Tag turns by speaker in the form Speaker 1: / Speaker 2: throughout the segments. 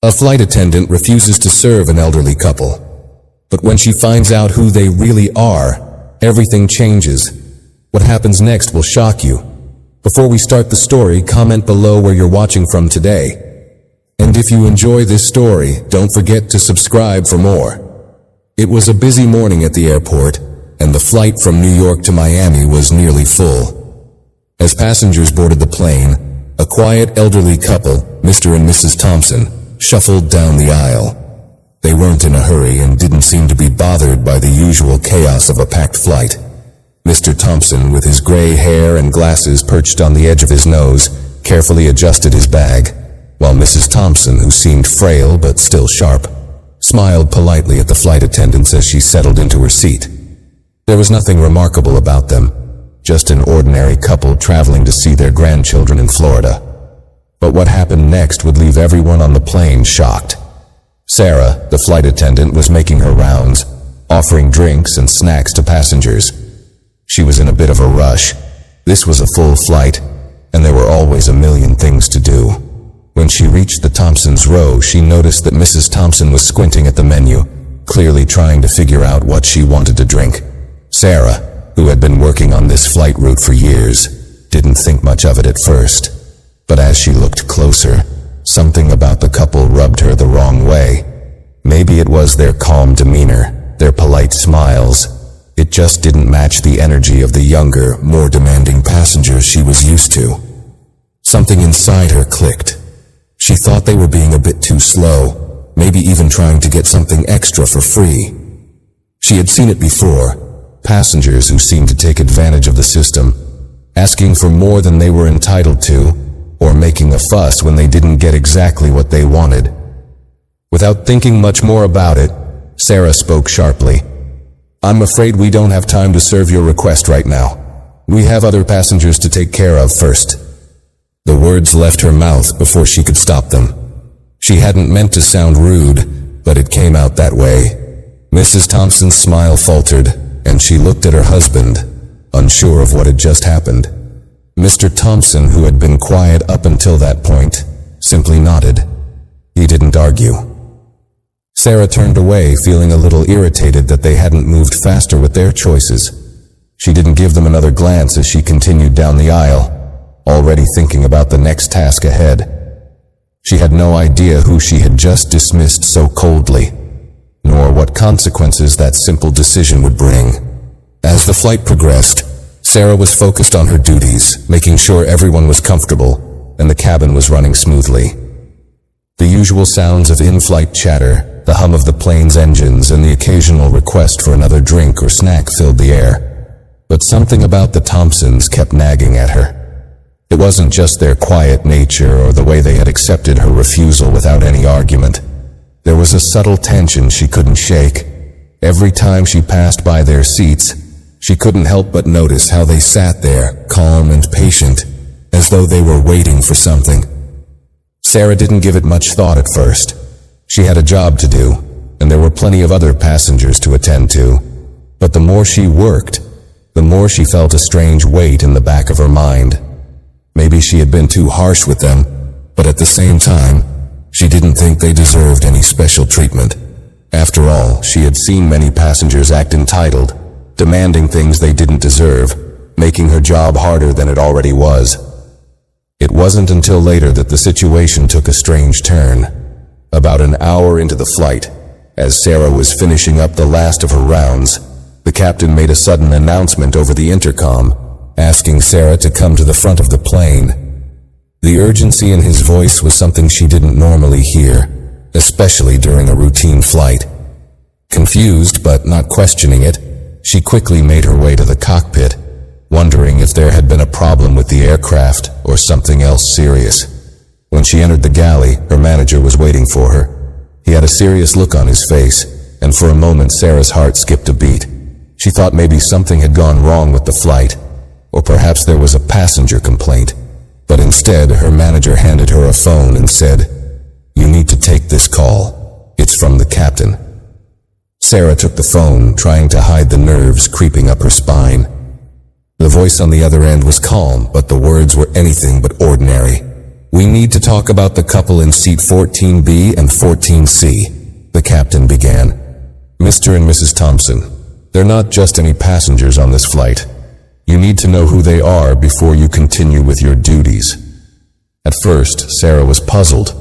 Speaker 1: A flight attendant refuses to serve an elderly couple. But when she finds out who they really are, everything changes. What happens next will shock you. Before we start the story, comment below where you're watching from today. And if you enjoy this story, don't forget to subscribe for more. It was a busy morning at the airport, and the flight from New York to Miami was nearly full. As passengers boarded the plane, a quiet elderly couple, Mr. and Mrs. Thompson, shuffled down the aisle. They weren't in a hurry and didn't seem to be bothered by the usual chaos of a packed flight. Mr. Thompson, with his gray hair and glasses perched on the edge of his nose, carefully adjusted his bag, while Mrs. Thompson, who seemed frail but still sharp, smiled politely at the flight attendants as she settled into her seat. There was nothing remarkable about them, just an ordinary couple traveling to see their grandchildren in Florida. But what happened next would leave everyone on the plane shocked. Sarah, the flight attendant, was making her rounds, offering drinks and snacks to passengers. She was in a bit of a rush. This was a full flight, and there were always a million things to do. When she reached the Thompsons' row, she noticed that Mrs. Thompson was squinting at the menu, clearly trying to figure out what she wanted to drink. Sarah, who had been working on this flight route for years, didn't think much of it at first. But as she looked closer, something about the couple rubbed her the wrong way. Maybe it was their calm demeanor, their polite smiles. It just didn't match the energy of the younger, more demanding passengers she was used to. Something inside her clicked. She thought they were being a bit too slow, maybe even trying to get something extra for free. She had seen it before, passengers who seemed to take advantage of the system, asking for more than they were entitled to, or making a fuss when they didn't get exactly what they wanted. Without thinking much more about it, Sarah spoke sharply. "I'm afraid we don't have time to serve your request right now. We have other passengers to take care of first." The words left her mouth before she could stop them. She hadn't meant to sound rude, but it came out that way. Mrs. Thompson's smile faltered, and she looked at her husband, unsure of what had just happened. Mr. Thompson, who had been quiet up until that point, simply nodded. He didn't argue. Sarah turned away, feeling a little irritated that they hadn't moved faster with their choices. She didn't give them another glance as she continued down the aisle, already thinking about the next task ahead. She had no idea who she had just dismissed so coldly, nor what consequences that simple decision would bring. As the flight progressed, Sarah was focused on her duties, making sure everyone was comfortable and the cabin was running smoothly. The usual sounds of in-flight chatter, the hum of the plane's engines, and the occasional request for another drink or snack filled the air. But something about the Thompsons kept nagging at her. It wasn't just their quiet nature or the way they had accepted her refusal without any argument. There was a subtle tension she couldn't shake. Every time she passed by their seats, she couldn't help but notice how they sat there, calm and patient, as though they were waiting for something. Sarah didn't give it much thought at first. She had a job to do, and there were plenty of other passengers to attend to. But the more she worked, the more she felt a strange weight in the back of her mind. Maybe she had been too harsh with them, but at the same time, she didn't think they deserved any special treatment. After all, she had seen many passengers act entitled, demanding things they didn't deserve, making her job harder than it already was. It wasn't until later that the situation took a strange turn. About an hour into the flight, as Sarah was finishing up the last of her rounds, the captain made a sudden announcement over the intercom, asking Sarah to come to the front of the plane. The urgency in his voice was something she didn't normally hear, especially during a routine flight. Confused but not questioning it, she quickly made her way to the cockpit, wondering if there had been a problem with the aircraft or something else serious. When she entered the galley, her manager was waiting for her. He had a serious look on his face, and for a moment Sarah's heart skipped a beat. She thought maybe something had gone wrong with the flight, or perhaps there was a passenger complaint. But instead, her manager handed her a phone and said, "You need to take this call. It's from the captain." Sarah took the phone, trying to hide the nerves creeping up her spine. The voice on the other end was calm, but the words were anything but ordinary. "We need to talk about the couple in seat 14B and 14C, the captain began. "Mr. and Mrs. Thompson, they're not just any passengers on this flight. You need to know who they are before you continue with your duties." At first, Sarah was puzzled.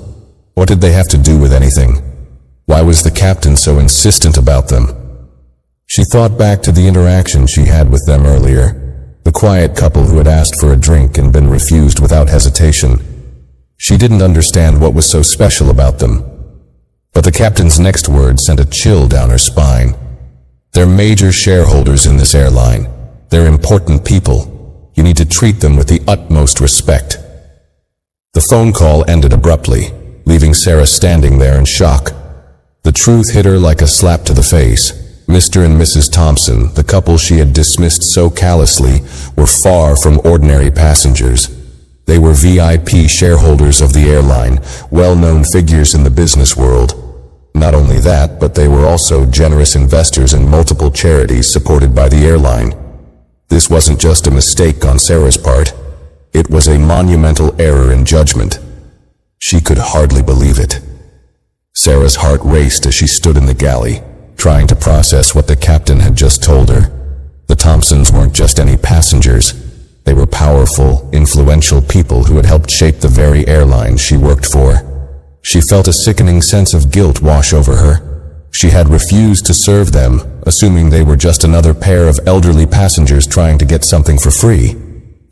Speaker 1: What did they have to do with anything? Why was the captain so insistent about them? She thought back to the interaction she had with them earlier, the quiet couple who had asked for a drink and been refused without hesitation. She didn't understand what was so special about them. But the captain's next words sent a chill down her spine. "They're major shareholders in this airline. They're important people. You need to treat them with the utmost respect." The phone call ended abruptly, leaving Sarah standing there in shock. The truth hit her like a slap to the face. Mr. and Mrs. Thompson, the couple she had dismissed so callously, were far from ordinary passengers. They were VIP shareholders of the airline, well-known figures in the business world. Not only that, but they were also generous investors in multiple charities supported by the airline. This wasn't just a mistake on Sarah's part. It was a monumental error in judgment. She could hardly believe it. Sarah's heart raced as she stood in the galley, trying to process what the captain had just told her. The Thompsons weren't just any passengers. They were powerful, influential people who had helped shape the very airline she worked for. She felt a sickening sense of guilt wash over her. She had refused to serve them, assuming they were just another pair of elderly passengers trying to get something for free.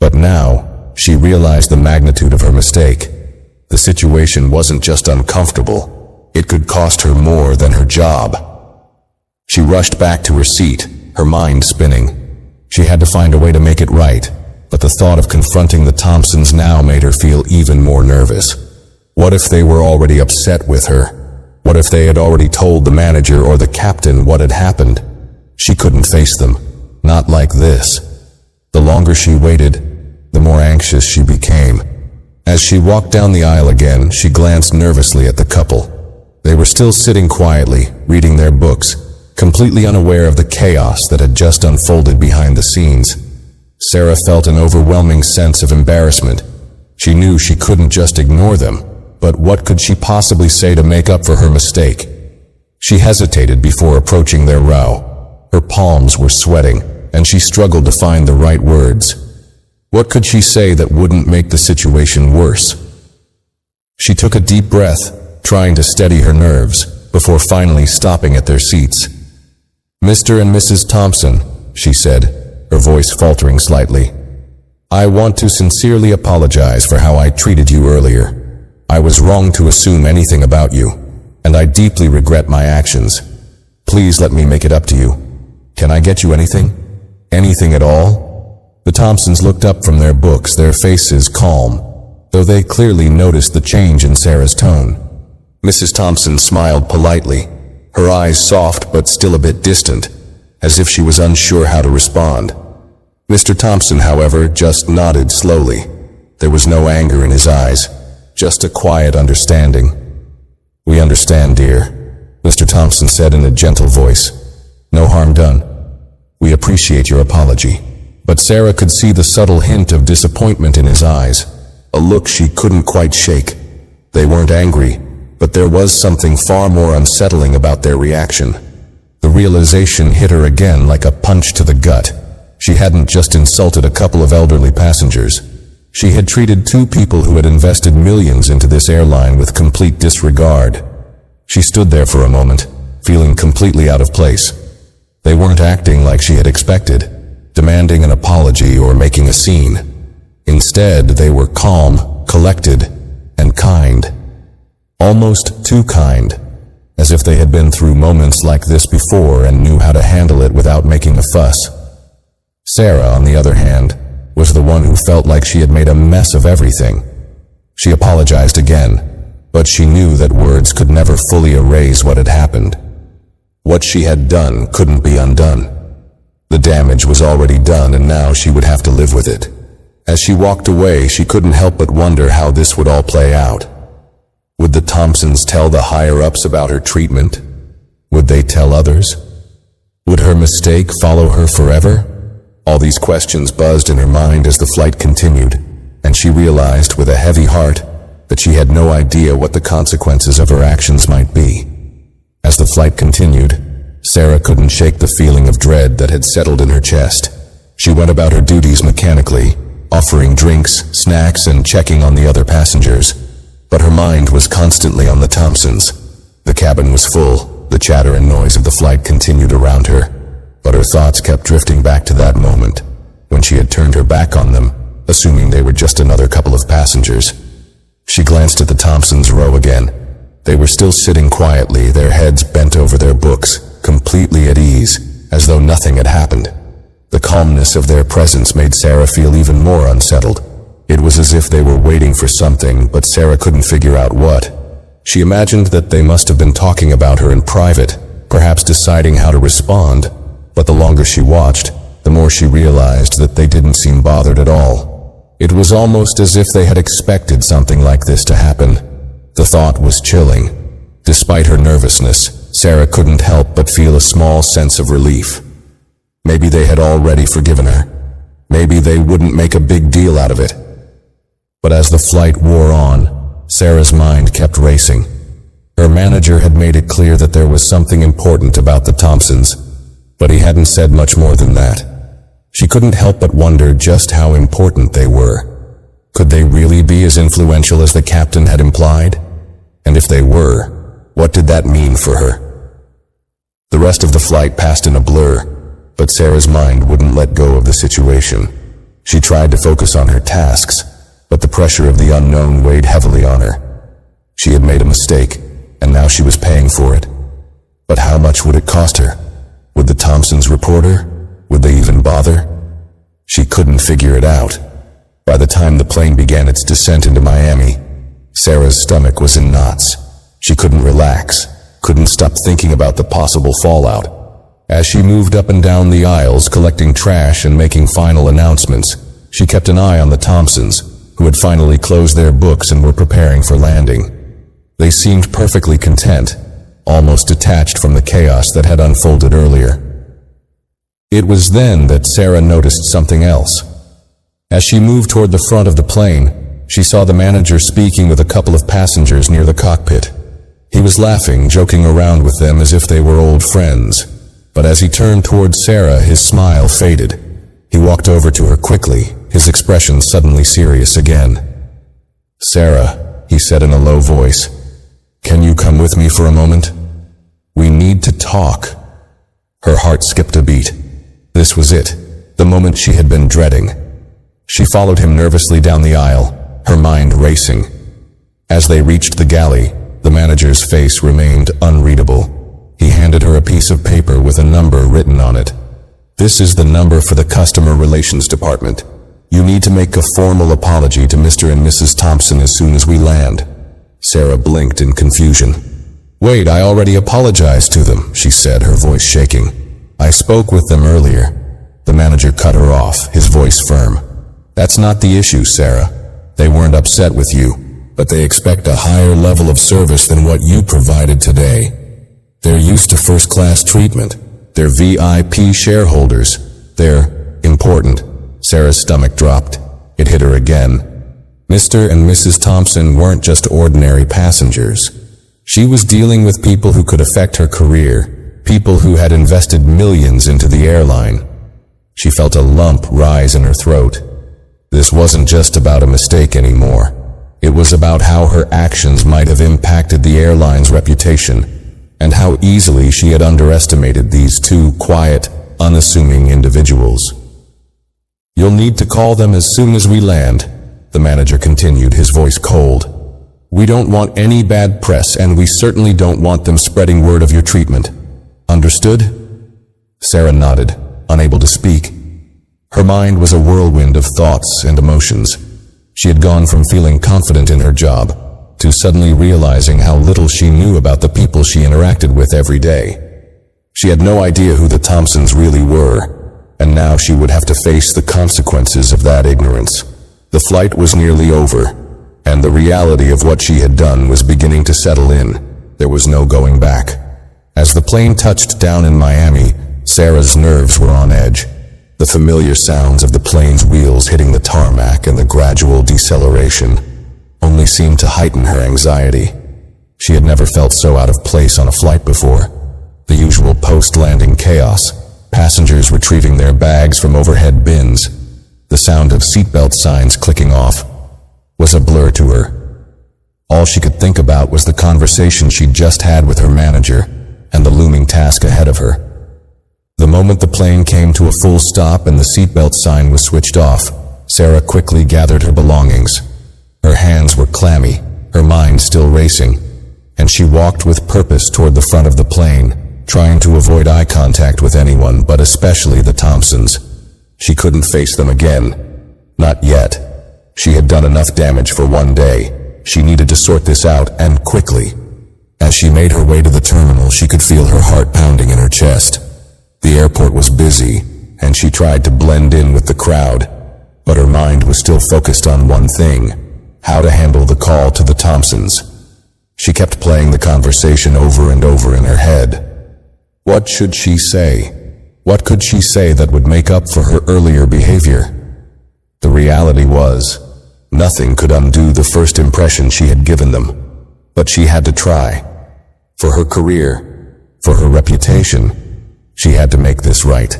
Speaker 1: But now, she realized the magnitude of her mistake. The situation wasn't just uncomfortable. It could cost her more than her job. She rushed back to her seat, her mind spinning. She had to find a way to make it right, but the thought of confronting the Thompsons now made her feel even more nervous. What if they were already upset with her? What if they had already told the manager or the captain what had happened? She couldn't face them. Not like this. The longer she waited, the more anxious she became. As she walked down the aisle again, she glanced nervously at the couple. They were still sitting quietly, reading their books, completely unaware of the chaos that had just unfolded behind the scenes. Sarah felt an overwhelming sense of embarrassment. She knew she couldn't just ignore them, but what could she possibly say to make up for her mistake? She hesitated before approaching their row. Her palms were sweating, and she struggled to find the right words. What could she say that wouldn't make the situation worse? She took a deep breath, trying to steady her nerves, before finally stopping at their seats. "Mr. and Mrs. Thompson," she said, her voice faltering slightly. "I want to sincerely apologize for how I treated you earlier. I was wrong to assume anything about you, and I deeply regret my actions. Please let me make it up to you. Can I get you anything? Anything at all?" The Thompsons looked up from their books, their faces calm, though they clearly noticed the change in Sarah's tone. Mrs. Thompson smiled politely, her eyes soft but still a bit distant, as if she was unsure how to respond. Mr. Thompson, however, just nodded slowly. There was no anger in his eyes, just a quiet understanding. "We understand, dear," Mr. Thompson said in a gentle voice. "No harm done. We appreciate your apology." But Sarah could see the subtle hint of disappointment in his eyes, a look she couldn't quite shake. They weren't angry, but there was something far more unsettling about their reaction. The realization hit her again like a punch to the gut. She hadn't just insulted a couple of elderly passengers. She had treated two people who had invested millions into this airline with complete disregard. She stood there for a moment, feeling completely out of place. They weren't acting like she had expected, demanding an apology or making a scene. Instead, they were calm, collected, and kind. Almost too kind, as if they had been through moments like this before and knew how to handle it without making a fuss. Sarah, on the other hand, was the one who felt like she had made a mess of everything. She apologized again, but she knew that words could never fully erase what had happened. What she had done couldn't be undone. The damage was already done, and now she would have to live with it. As she walked away, she couldn't help but wonder how this would all play out. Would the Thompsons tell the higher-ups about her treatment? Would they tell others? Would her mistake follow her forever? All these questions buzzed in her mind as the flight continued, and she realized with a heavy heart that she had no idea what the consequences of her actions might be. As the flight continued, Sarah couldn't shake the feeling of dread that had settled in her chest. She went about her duties mechanically, offering drinks, snacks, and checking on the other passengers. But her mind was constantly on the Thompsons. The cabin was full, the chatter and noise of the flight continued around her, but her thoughts kept drifting back to that moment, when she had turned her back on them, assuming they were just another couple of passengers. She glanced at the Thompsons' row again. They were still sitting quietly, their heads bent over their books, completely at ease, as though nothing had happened. The calmness of their presence made Sarah feel even more unsettled. It was as if they were waiting for something, but Sarah couldn't figure out what. She imagined that they must have been talking about her in private, perhaps deciding how to respond, but the longer she watched, the more she realized that they didn't seem bothered at all. It was almost as if they had expected something like this to happen. The thought was chilling. Despite her nervousness, Sarah couldn't help but feel a small sense of relief. Maybe they had already forgiven her. Maybe they wouldn't make a big deal out of it. But as the flight wore on, Sarah's mind kept racing. Her manager had made it clear that there was something important about the Thompsons, but he hadn't said much more than that. She couldn't help but wonder just how important they were. Could they really be as influential as the captain had implied? And if they were, what did that mean for her? The rest of the flight passed in a blur, but Sarah's mind wouldn't let go of the situation. She tried to focus on her tasks, but the pressure of the unknown weighed heavily on her. She had made a mistake, and now she was paying for it. But how much would it cost her? Would the Thompsons report her? Would they even bother? She couldn't figure it out. By the time the plane began its descent into Miami, Sarah's stomach was in knots. She couldn't relax, couldn't stop thinking about the possible fallout. As she moved up and down the aisles collecting trash and making final announcements, she kept an eye on the Thompsons, who had finally closed their books and were preparing for landing. They seemed perfectly content, almost detached from the chaos that had unfolded earlier. It was then that Sarah noticed something else. As she moved toward the front of the plane, she saw the manager speaking with a couple of passengers near the cockpit. He was laughing, joking around with them as if they were old friends. But as he turned toward Sarah, his smile faded. He walked over to her quickly, his expression suddenly serious again. "Sarah," he said in a low voice, "can you come with me for a moment? We need to talk." Her heart skipped a beat. This was it, the moment she had been dreading. She followed him nervously down the aisle, her mind racing. As they reached the galley, the manager's face remained unreadable. He handed her a piece of paper with a number written on it. "This is the number for the Customer Relations Department. You need to make a formal apology to Mr. and Mrs. Thompson as soon as we land." Sarah blinked in confusion. "Wait, I already apologized to them," she said, her voice shaking. "I spoke with them earlier." The manager cut her off, his voice firm. "That's not the issue, Sarah. They weren't upset with you, but they expect a higher level of service than what you provided today. They're used to first-class treatment. They're VIP shareholders. They're important." Sarah's stomach dropped. It hit her again. Mr. and Mrs. Thompson weren't just ordinary passengers. She was dealing with people who could affect her career, people who had invested millions into the airline. She felt a lump rise in her throat. This wasn't just about a mistake anymore. It was about how her actions might have impacted the airline's reputation, and how easily she had underestimated these two quiet, unassuming individuals. "You'll need to call them as soon as we land," the manager continued, his voice cold. "We don't want any bad press, and we certainly don't want them spreading word of your treatment. Understood?" Sarah nodded, unable to speak. Her mind was a whirlwind of thoughts and emotions. She had gone from feeling confident in her job to suddenly realizing how little she knew about the people she interacted with every day. She had no idea who the Thompsons really were, and now she would have to face the consequences of that ignorance. The flight was nearly over, and the reality of what she had done was beginning to settle in. There was no going back. As the plane touched down in Miami, Sarah's nerves were on edge. The familiar sounds of the plane's wheels hitting the tarmac and the gradual deceleration. only seemed to heighten her anxiety. She had never felt so out of place on a flight before. The usual post-landing chaos, passengers retrieving their bags from overhead bins, the sound of seatbelt signs clicking off, was a blur to her. All she could think about was the conversation she'd just had with her manager and the looming task ahead of her. The moment the plane came to a full stop and the seatbelt sign was switched off, Sarah quickly gathered her belongings. Her hands were clammy, her mind still racing, and she walked with purpose toward the front of the plane, trying to avoid eye contact with anyone, but especially the Thompsons. She couldn't face them again. Not yet. She had done enough damage for one day. She needed to sort this out, and quickly. As she made her way to the terminal, she could feel her heart pounding in her chest. The airport was busy, and she tried to blend in with the crowd, but her mind was still focused on one thing: how to handle the call to the Thompsons. She kept playing the conversation over and over in her head. What should she say? What could she say that would make up for her earlier behavior? The reality was, nothing could undo the first impression she had given them, but she had to try. For her career, for her reputation, she had to make this right.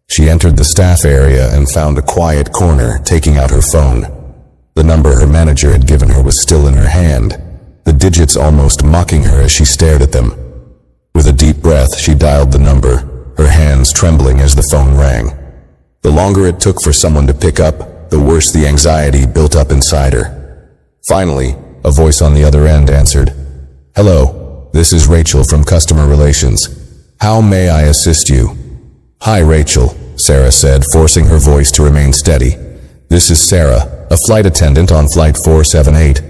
Speaker 1: She entered the staff area and found a quiet corner, taking out her phone. The number her manager had given her was still in her hand, the digits almost mocking her as she stared at them. With a deep breath, she dialed the number, her hands trembling as the phone rang. The longer it took for someone to pick up, the worse the anxiety built up inside her. Finally, a voice on the other end answered. "Hello, this is Rachel from Customer Relations. How may I assist you?" "Hi, Rachel," Sarah said, forcing her voice to remain steady. "This is Sarah, a flight attendant on Flight 478.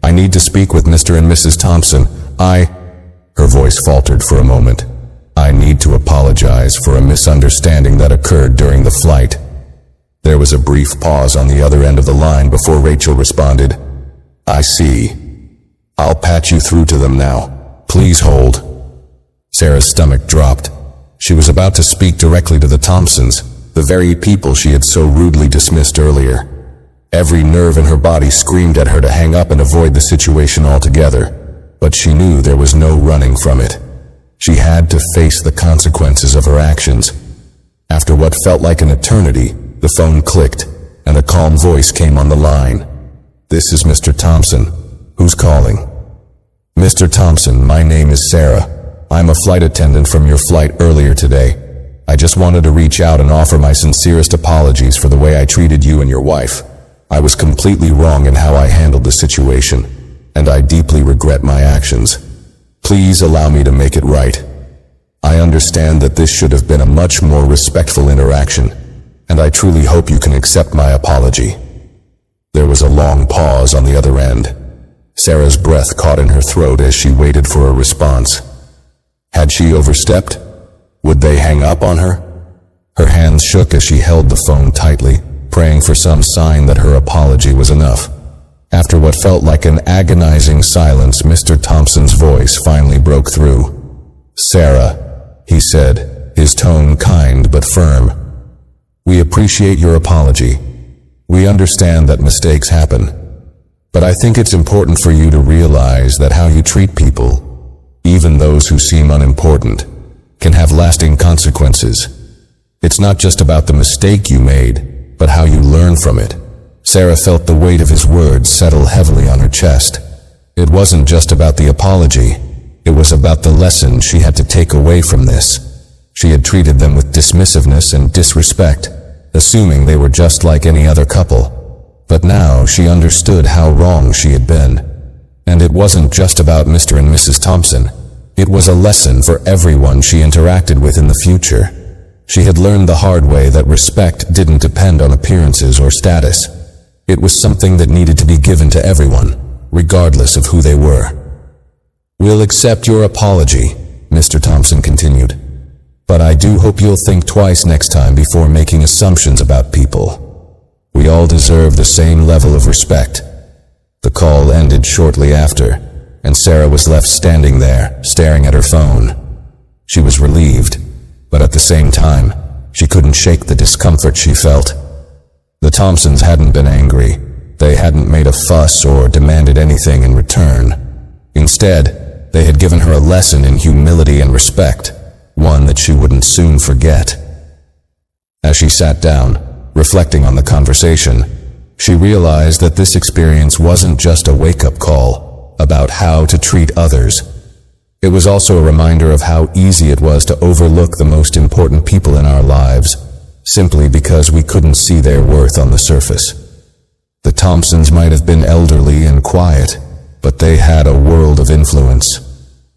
Speaker 1: I need to speak with Mr. and Mrs. Thompson. Her voice faltered for a moment. "I need to apologize for a misunderstanding that occurred during the flight." There was a brief pause on the other end of the line before Rachel responded. "I see. I'll patch you through to them now. Please hold." Sarah's stomach dropped. She was about to speak directly to the Thompsons, the very people she had so rudely dismissed earlier. Every nerve in her body screamed at her to hang up and avoid the situation altogether, but she knew there was no running from it. She had to face the consequences of her actions. After what felt like an eternity, the phone clicked, and a calm voice came on the line. "This is Mr. Thompson. Who's calling?" "Mr. Thompson, my name is Sarah. I'm a flight attendant from your flight earlier today. I just wanted to reach out and offer my sincerest apologies for the way I treated you and your wife. I was completely wrong in how I handled the situation, and I deeply regret my actions. Please allow me to make it right. I understand that this should have been a much more respectful interaction, and I truly hope you can accept my apology." There was a long pause on the other end. Sarah's breath caught in her throat as she waited for a response. Had she overstepped? Would they hang up on her? Her hands shook as she held the phone tightly, praying for some sign that her apology was enough. After what felt like an agonizing silence, Mr. Thompson's voice finally broke through. "Sarah," he said, his tone kind but firm. "We appreciate your apology. We understand that mistakes happen. But I think it's important for you to realize that how you treat people, even those who seem unimportant, can have lasting consequences. It's not just about the mistake you made, but how you learn from it." Sarah felt the weight of his words settle heavily on her chest. It wasn't just about the apology. It was about the lesson she had to take away from this. She had treated them with dismissiveness and disrespect, assuming they were just like any other couple. But now she understood how wrong she had been. And it wasn't just about Mr. and Mrs. Thompson. It was a lesson for everyone she interacted with in the future. She had learned the hard way that respect didn't depend on appearances or status. It was something that needed to be given to everyone, regardless of who they were. "We'll accept your apology," Mr. Thompson continued. "But I do hope you'll think twice next time before making assumptions about people. We all deserve the same level of respect." The call ended shortly after, and Sarah was left standing there, staring at her phone. She was relieved, but at the same time, she couldn't shake the discomfort she felt. The Thompsons hadn't been angry. They hadn't made a fuss or demanded anything in return. Instead, they had given her a lesson in humility and respect, one that she wouldn't soon forget. As she sat down, reflecting on the conversation, she realized that this experience wasn't just a wake-up call about how to treat others. It was also a reminder of how easy it was to overlook the most important people in our lives, simply because we couldn't see their worth on the surface. The Thompsons might have been elderly and quiet, but they had a world of influence,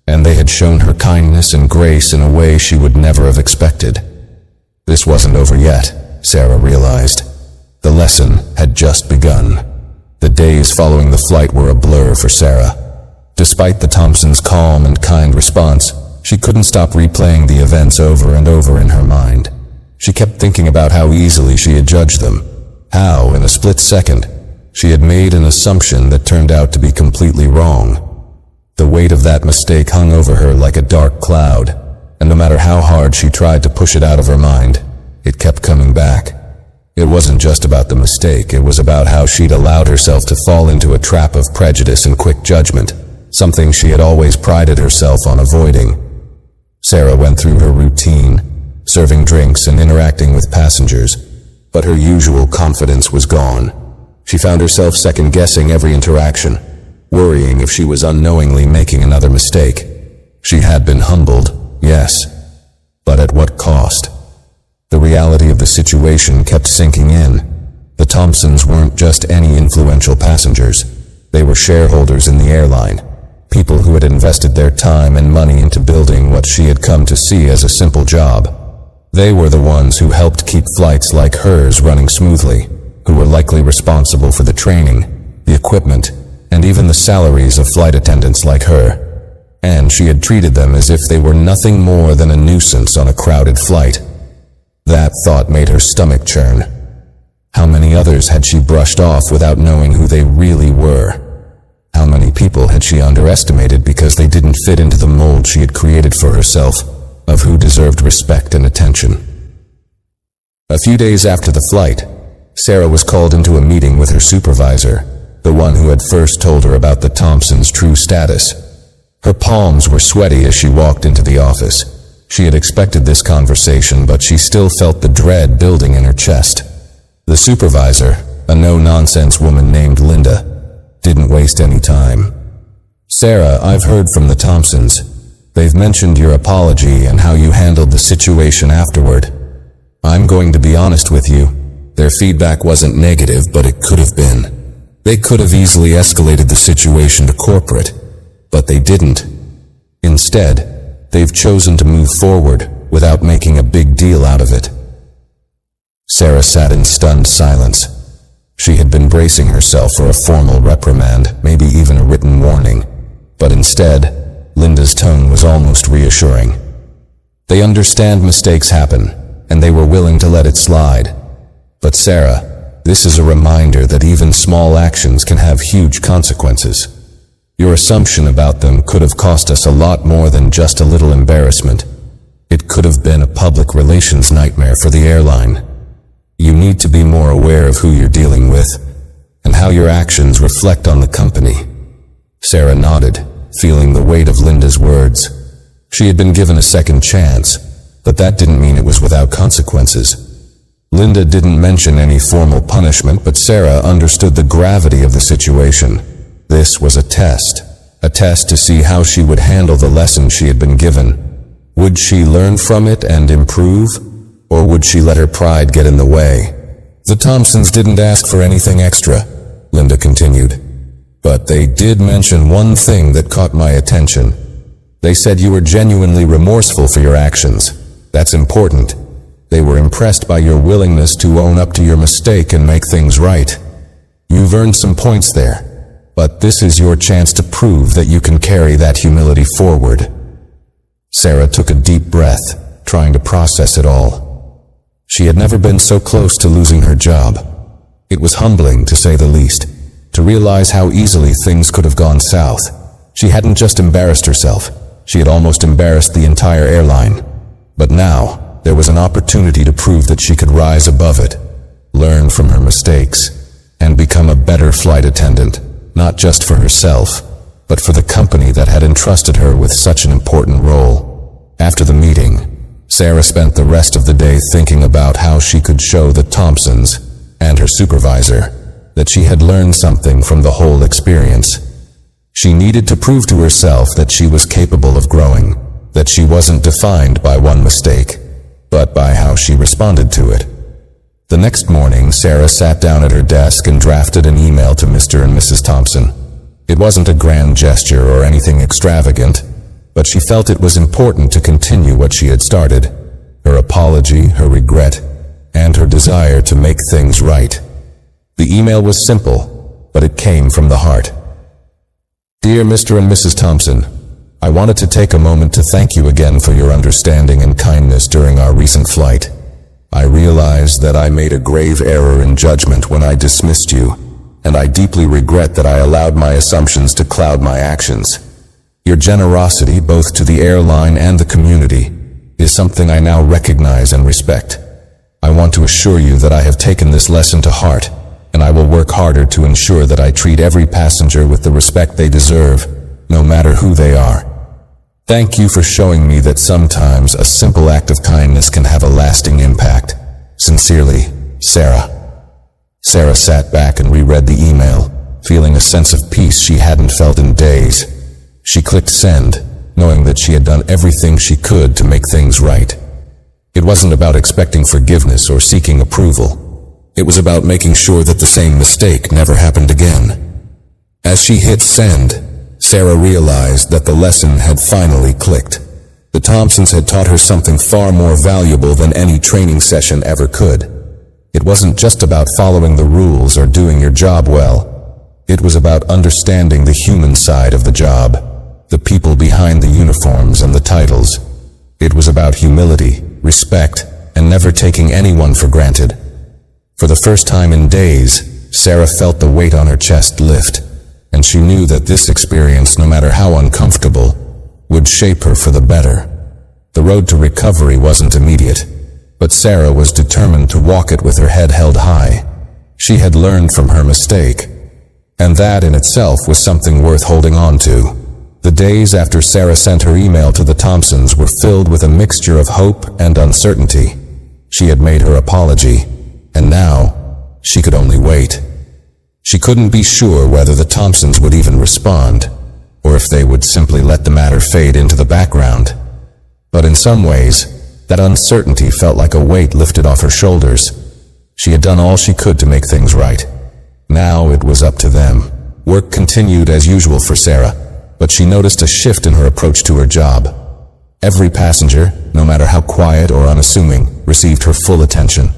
Speaker 1: and they had shown her kindness and grace in a way she would never have expected. This wasn't over yet, Sarah realized. The lesson had just begun. The days following the flight were a blur for Sarah. Despite the Thompsons' calm and kind response, she couldn't stop replaying the events over and over in her mind. She kept thinking about how easily she had judged them, how, in a split second, she had made an assumption that turned out to be completely wrong. The weight of that mistake hung over her like a dark cloud, and no matter how hard she tried to push it out of her mind, it kept coming back. It wasn't just about the mistake, it was about how she'd allowed herself to fall into a trap of prejudice and quick judgment, something she had always prided herself on avoiding. Sarah went through her routine, serving drinks and interacting with passengers, but her usual confidence was gone. She found herself second-guessing every interaction, worrying if she was unknowingly making another mistake. She had been humbled, yes, but at what cost? The reality of the situation kept sinking in. The Thompsons weren't just any influential passengers. They were shareholders in the airline, people who had invested their time and money into building what she had come to see as a simple job. They were the ones who helped keep flights like hers running smoothly, who were likely responsible for the training, the equipment, and even the salaries of flight attendants like her. And she had treated them as if they were nothing more than a nuisance on a crowded flight. That thought made her stomach churn. How many others had she brushed off without knowing who they really were? How many people had she underestimated because they didn't fit into the mold she had created for herself of who deserved respect and attention? A few days after the flight, Sarah was called into a meeting with her supervisor, the one who had first told her about the Thompsons' true status. Her palms were sweaty as she walked into the office. She had expected this conversation, but she still felt the dread building in her chest. The supervisor, a no-nonsense woman named Linda, didn't waste any time. "Sarah, I've heard from the Thompsons. They've mentioned your apology and how you handled the situation afterward. I'm going to be honest with you. Their feedback wasn't negative, but it could have been. They could have easily escalated the situation to corporate, but they didn't. Instead, they've chosen to move forward without making a big deal out of it." Sarah sat in stunned silence. She had been bracing herself for a formal reprimand, maybe even a written warning, but instead, Linda's tone was almost reassuring. "They understand mistakes happen, and they were willing to let it slide. But Sarah, this is a reminder that even small actions can have huge consequences. Your assumption about them could have cost us a lot more than just a little embarrassment. It could have been a public relations nightmare for the airline. You need to be more aware of who you're dealing with, and how your actions reflect on the company." Sarah nodded, feeling the weight of Linda's words. She had been given a second chance, but that didn't mean it was without consequences. Linda didn't mention any formal punishment, but Sarah understood the gravity of the situation. This was a test to see how she would handle the lesson she had been given. Would she learn from it and improve, or would she let her pride get in the way? "The Thompsons didn't ask for anything extra," Linda continued, "but they did mention one thing that caught my attention. They said you were genuinely remorseful for your actions. That's important. They were impressed by your willingness to own up to your mistake and make things right. You've earned some points there, but this is your chance to prove that you can carry that humility forward." Sarah took a deep breath, trying to process it all. She had never been so close to losing her job. It was humbling, to say the least, to realize how easily things could have gone south. She hadn't just embarrassed herself, she had almost embarrassed the entire airline. But now, there was an opportunity to prove that she could rise above it, learn from her mistakes, and become a better flight attendant, not just for herself, but for the company that had entrusted her with such an important role. After the meeting, Sarah spent the rest of the day thinking about how she could show the Thompsons and her supervisor that she had learned something from the whole experience. She needed to prove to herself that she was capable of growing, that she wasn't defined by one mistake, but by how she responded to it. The next morning, Sarah sat down at her desk and drafted an email to Mr. and Mrs. Thompson. It wasn't a grand gesture or anything extravagant, but she felt it was important to continue what she had started, her apology, her regret, and her desire to make things right. The email was simple, but it came from the heart. Dear Mr. and Mrs. Thompson, I wanted to take a moment to thank you again for your understanding and kindness during our recent flight. I realize that I made a grave error in judgment when I dismissed you, and I deeply regret that I allowed my assumptions to cloud my actions. Your generosity, both to the airline and the community, is something I now recognize and respect. I want to assure you that I have taken this lesson to heart, and I will work harder to ensure that I treat every passenger with the respect they deserve, no matter who they are. Thank you for showing me that sometimes a simple act of kindness can have a lasting impact. Sincerely, Sarah. Sarah sat back and reread the email, feeling a sense of peace she hadn't felt in days. She clicked send, knowing that she had done everything she could to make things right. It wasn't about expecting forgiveness or seeking approval. It was about making sure that the same mistake never happened again. As she hit send, Sarah realized that the lesson had finally clicked. The Thompsons had taught her something far more valuable than any training session ever could. It wasn't just about following the rules or doing your job well. It was about understanding the human side of the job, the people behind the uniforms and the titles. It was about humility, respect, and never taking anyone for granted. For the first time in days, Sarah felt the weight on her chest lift, and she knew that this experience, no matter how uncomfortable, would shape her for the better. The road to recovery wasn't immediate, but Sarah was determined to walk it with her head held high. She had learned from her mistake, and that in itself was something worth holding on to. The days after Sarah sent her email to the Thompsons were filled with a mixture of hope and uncertainty. She had made her apology, and now she could only wait. She couldn't be sure whether the Thompsons would even respond, or if they would simply let the matter fade into the background. But in some ways, that uncertainty felt like a weight lifted off her shoulders. She had done all she could to make things right. Now it was up to them. Work continued as usual for Sarah, but she noticed a shift in her approach to her job. Every passenger, no matter how quiet or unassuming, received her full attention.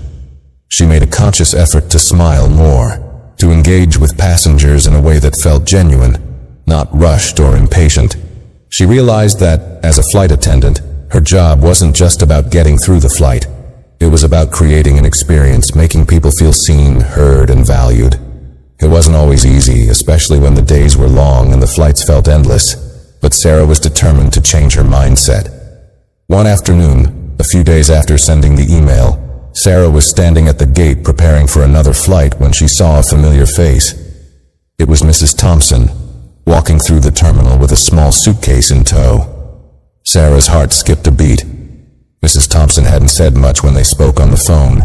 Speaker 1: She made a conscious effort to smile more, to engage with passengers in a way that felt genuine, not rushed or impatient. She realized that, as a flight attendant, her job wasn't just about getting through the flight. It was about creating an experience, making people feel seen, heard, and valued. It wasn't always easy, especially when the days were long and the flights felt endless, but Sarah was determined to change her mindset. One afternoon, a few days after sending the email, Sarah was standing at the gate preparing for another flight when she saw a familiar face. It was Mrs. Thompson, walking through the terminal with a small suitcase in tow. Sarah's heart skipped a beat. Mrs. Thompson hadn't said much when they spoke on the phone,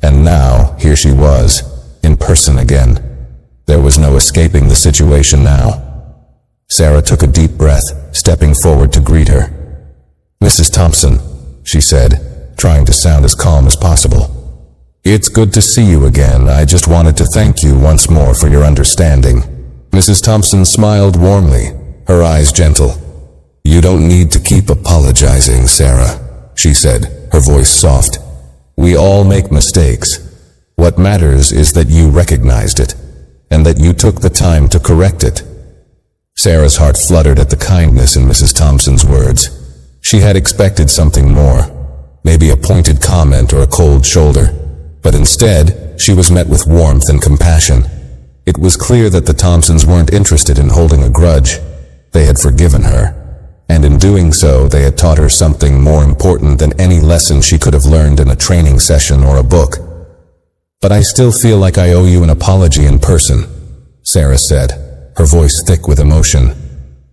Speaker 1: and now here she was, in person again. There was no escaping the situation now. Sarah took a deep breath, stepping forward to greet her. Mrs. Thompson, she said, trying to sound as calm as possible. It's good to see you again. I just wanted to thank you once more for your understanding. Mrs. Thompson smiled warmly, her eyes gentle. You don't need to keep apologizing, Sarah, she said, her voice soft. We all make mistakes. What matters is that you recognized it, and that you took the time to correct it. Sarah's heart fluttered at the kindness in Mrs. Thompson's words. She had expected something more, maybe a pointed comment or a cold shoulder, but instead, she was met with warmth and compassion. It was clear that the Thompsons weren't interested in holding a grudge. They had forgiven her, and in doing so, they had taught her something more important than any lesson she could have learned in a training session or a book. But I still feel like I owe you an apology in person, Sarah said, her voice thick with emotion.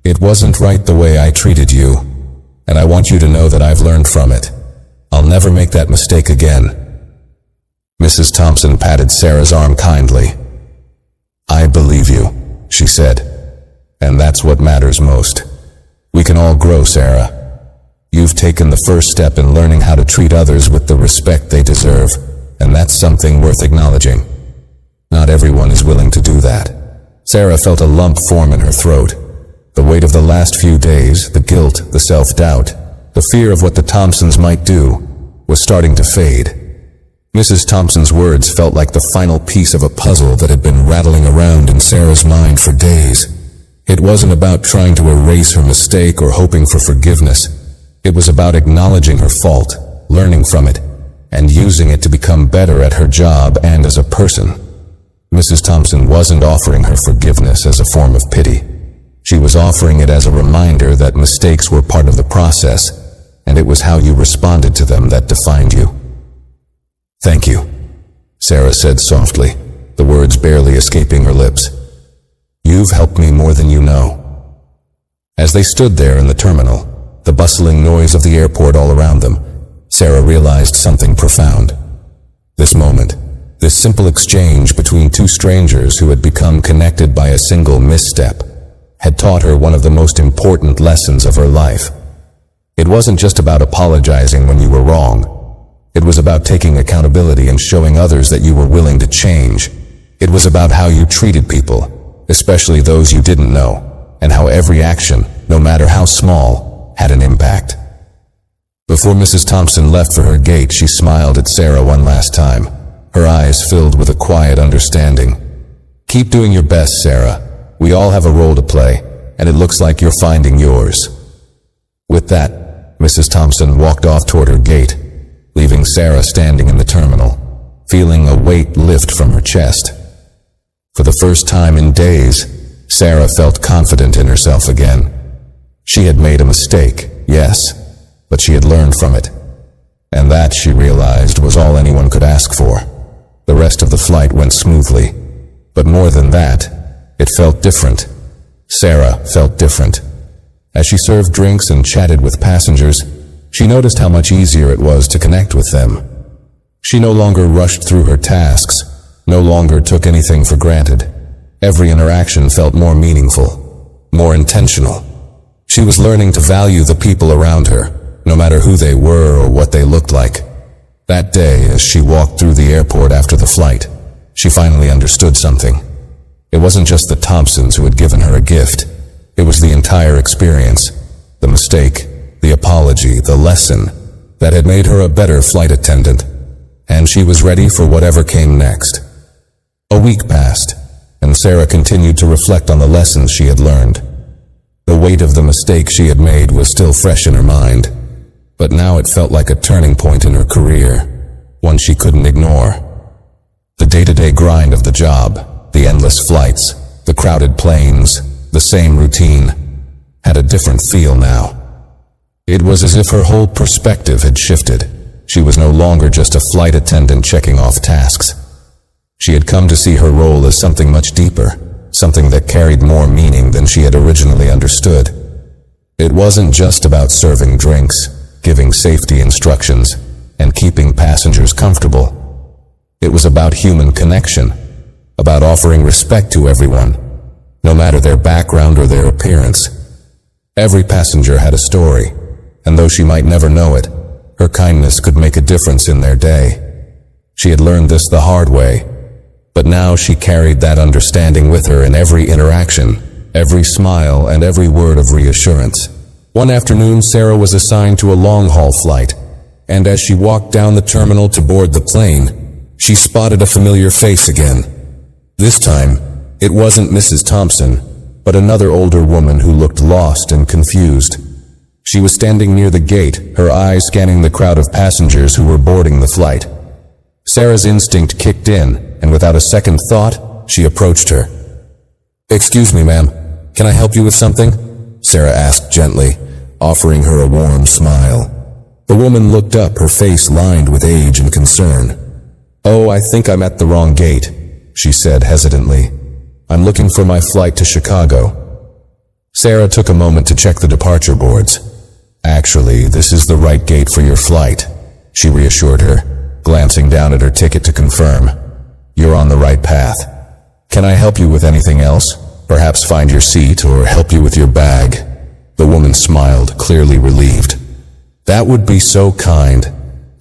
Speaker 1: It wasn't right the way I treated you, and I want you to know that I've learned from it. I'll never make that mistake again. Mrs. Thompson patted Sarah's arm kindly. I believe you, she said, and that's what matters most. We can all grow, Sarah. You've taken the first step in learning how to treat others with the respect they deserve, and that's something worth acknowledging. Not everyone is willing to do that. Sarah felt a lump form in her throat. The weight of the last few days, the guilt, the self-doubt, the fear of what the Thompsons might do, was starting to fade. Mrs. Thompson's words felt like the final piece of a puzzle that had been rattling around in Sarah's mind for days. It wasn't about trying to erase her mistake or hoping for forgiveness. It was about acknowledging her fault, learning from it, and using it to become better at her job and as a person. Mrs. Thompson wasn't offering her forgiveness as a form of pity. She was offering it as a reminder that mistakes were part of the process, and it was how you responded to them that defined you. Thank you, Sarah said softly, the words barely escaping her lips. You've helped me more than you know. As they stood there in the terminal, the bustling noise of the airport all around them, Sarah realized something profound. This moment, this simple exchange between two strangers who had become connected by a single misstep, had taught her one of the most important lessons of her life. It wasn't just about apologizing when you were wrong. It was about taking accountability and showing others that you were willing to change. It was about how you treated people, especially those you didn't know, and how every action, no matter how small, had an impact. Before Mrs. Thompson left for her gate, she smiled at Sarah one last time, her eyes filled with a quiet understanding. Keep doing your best, Sarah. We all have a role to play, and it looks like you're finding yours. With that, Mrs. Thompson walked off toward her gate, leaving Sarah standing in the terminal, feeling a weight lift from her chest. For the first time in days, Sarah felt confident in herself again. She had made a mistake, yes, but she had learned from it. And that, she realized, was all anyone could ask for. The rest of the flight went smoothly. But more than that, it felt different. Sarah felt different. As she served drinks and chatted with passengers, she noticed how much easier it was to connect with them. She no longer rushed through her tasks, no longer took anything for granted. Every interaction felt more meaningful, more intentional. She was learning to value the people around her, no matter who they were or what they looked like. That day, as she walked through the airport after the flight, she finally understood something. It wasn't just the Thompsons who had given her a gift. It was the entire experience, the mistake, the apology, the lesson that had made her a better flight attendant, and she was ready for whatever came next. A week passed, and Sarah continued to reflect on the lessons she had learned. The weight of the mistake she had made was still fresh in her mind, but now it felt like a turning point in her career, one she couldn't ignore. The day-to-day grind of the job, the endless flights, the crowded planes, the same routine, had a different feel now. It was as if her whole perspective had shifted. She was no longer just a flight attendant checking off tasks. She had come to see her role as something much deeper, something that carried more meaning than she had originally understood. It wasn't just about serving drinks, giving safety instructions, and keeping passengers comfortable. It was about human connection, about offering respect to everyone, no matter their background or their appearance. Every passenger had a story, and though she might never know it, her kindness could make a difference in their day. She had learned this the hard way, but now she carried that understanding with her in every interaction, every smile, and every word of reassurance. One afternoon, Sarah was assigned to a long-haul flight, and as she walked down the terminal to board the plane, she spotted a familiar face again. This time, it wasn't Mrs. Thompson, but another older woman who looked lost and confused. She was standing near the gate, her eyes scanning the crowd of passengers who were boarding the flight. Sarah's instinct kicked in, and without a second thought, she approached her. "Excuse me, ma'am. Can I help you with something?" Sarah asked gently, offering her a warm smile. The woman looked up, her face lined with age and concern. "Oh, I think I'm at the wrong gate," she said hesitantly. "I'm looking for my flight to Chicago." Sarah took a moment to check the departure boards. "Actually, this is the right gate for your flight," she reassured her, glancing down at her ticket to confirm. "You're on the right path. Can I help you with anything else? Perhaps find your seat or help you with your bag?" The woman smiled, clearly relieved. "That would be so kind.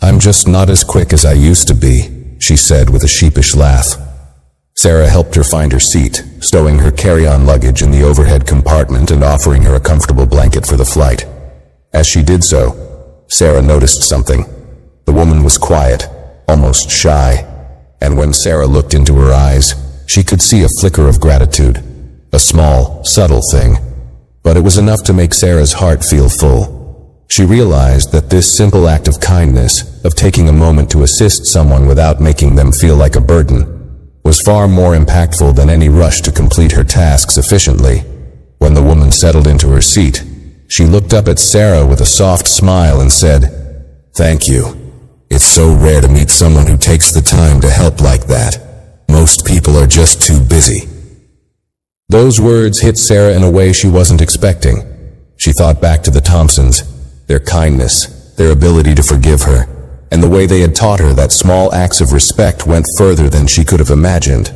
Speaker 1: I'm just not as quick as I used to be," she said with a sheepish laugh. Sarah helped her find her seat, stowing her carry-on luggage in the overhead compartment and offering her a comfortable blanket for the flight. As she did so, Sarah noticed something. The woman was quiet, almost shy, and when Sarah looked into her eyes, she could see a flicker of gratitude. A small, subtle thing, but it was enough to make Sarah's heart feel full. She realized that this simple act of kindness, of taking a moment to assist someone without making them feel like a burden, was far more impactful than any rush to complete her tasks efficiently. When the woman settled into her seat, she looked up at Sarah with a soft smile and said, "Thank you. It's so rare to meet someone who takes the time to help like that. Most people are just too busy." Those words hit Sarah in a way she wasn't expecting. She thought back to the Thompsons, their kindness, their ability to forgive her, and the way they had taught her that small acts of respect went further than she could have imagined.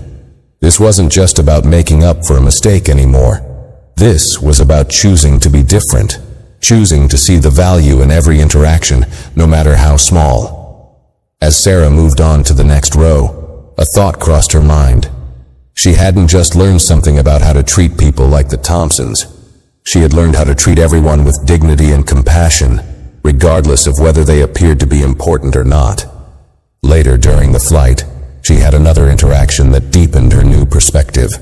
Speaker 1: This wasn't just about making up for a mistake anymore. This was about choosing to be different, choosing to see the value in every interaction, no matter how small. As Sarah moved on to the next row, a thought crossed her mind. She hadn't just learned something about how to treat people like the Thompsons. She had learned how to treat everyone with dignity and compassion, regardless of whether they appeared to be important or not. Later during the flight, she had another interaction that deepened her new perspective.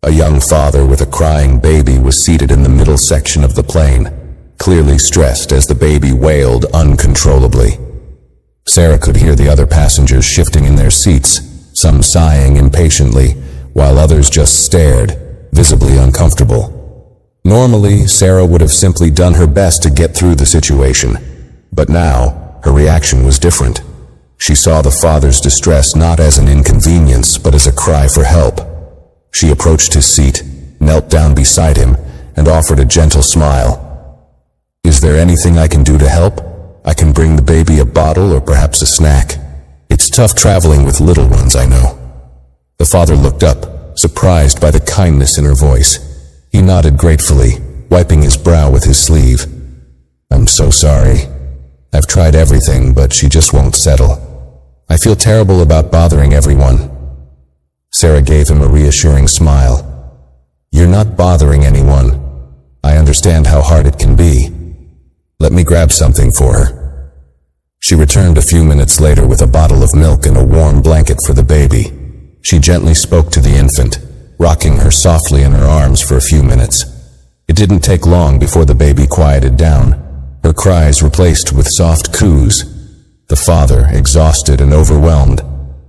Speaker 1: A young father with a crying baby was seated in the middle section of the plane, clearly stressed as the baby wailed uncontrollably. Sarah could hear the other passengers shifting in their seats, some sighing impatiently, while others just stared, visibly uncomfortable. Normally, Sarah would have simply done her best to get through the situation, but now, her reaction was different. She saw the father's distress not as an inconvenience, but as a cry for help. She approached his seat, knelt down beside him, and offered a gentle smile. "Is there anything I can do to help? I can bring the baby a bottle or perhaps a snack. It's tough traveling with little ones, I know." The father looked up, surprised by the kindness in her voice. He nodded gratefully, wiping his brow with his sleeve. "I'm so sorry. I've tried everything, but she just won't settle. I feel terrible about bothering everyone." Sarah gave him a reassuring smile. "You're not bothering anyone. I understand how hard it can be. Let me grab something for her." She returned a few minutes later with a bottle of milk and a warm blanket for the baby. She gently spoke to the infant, rocking her softly in her arms for a few minutes. It didn't take long before the baby quieted down, her cries replaced with soft coos. The father, exhausted and overwhelmed,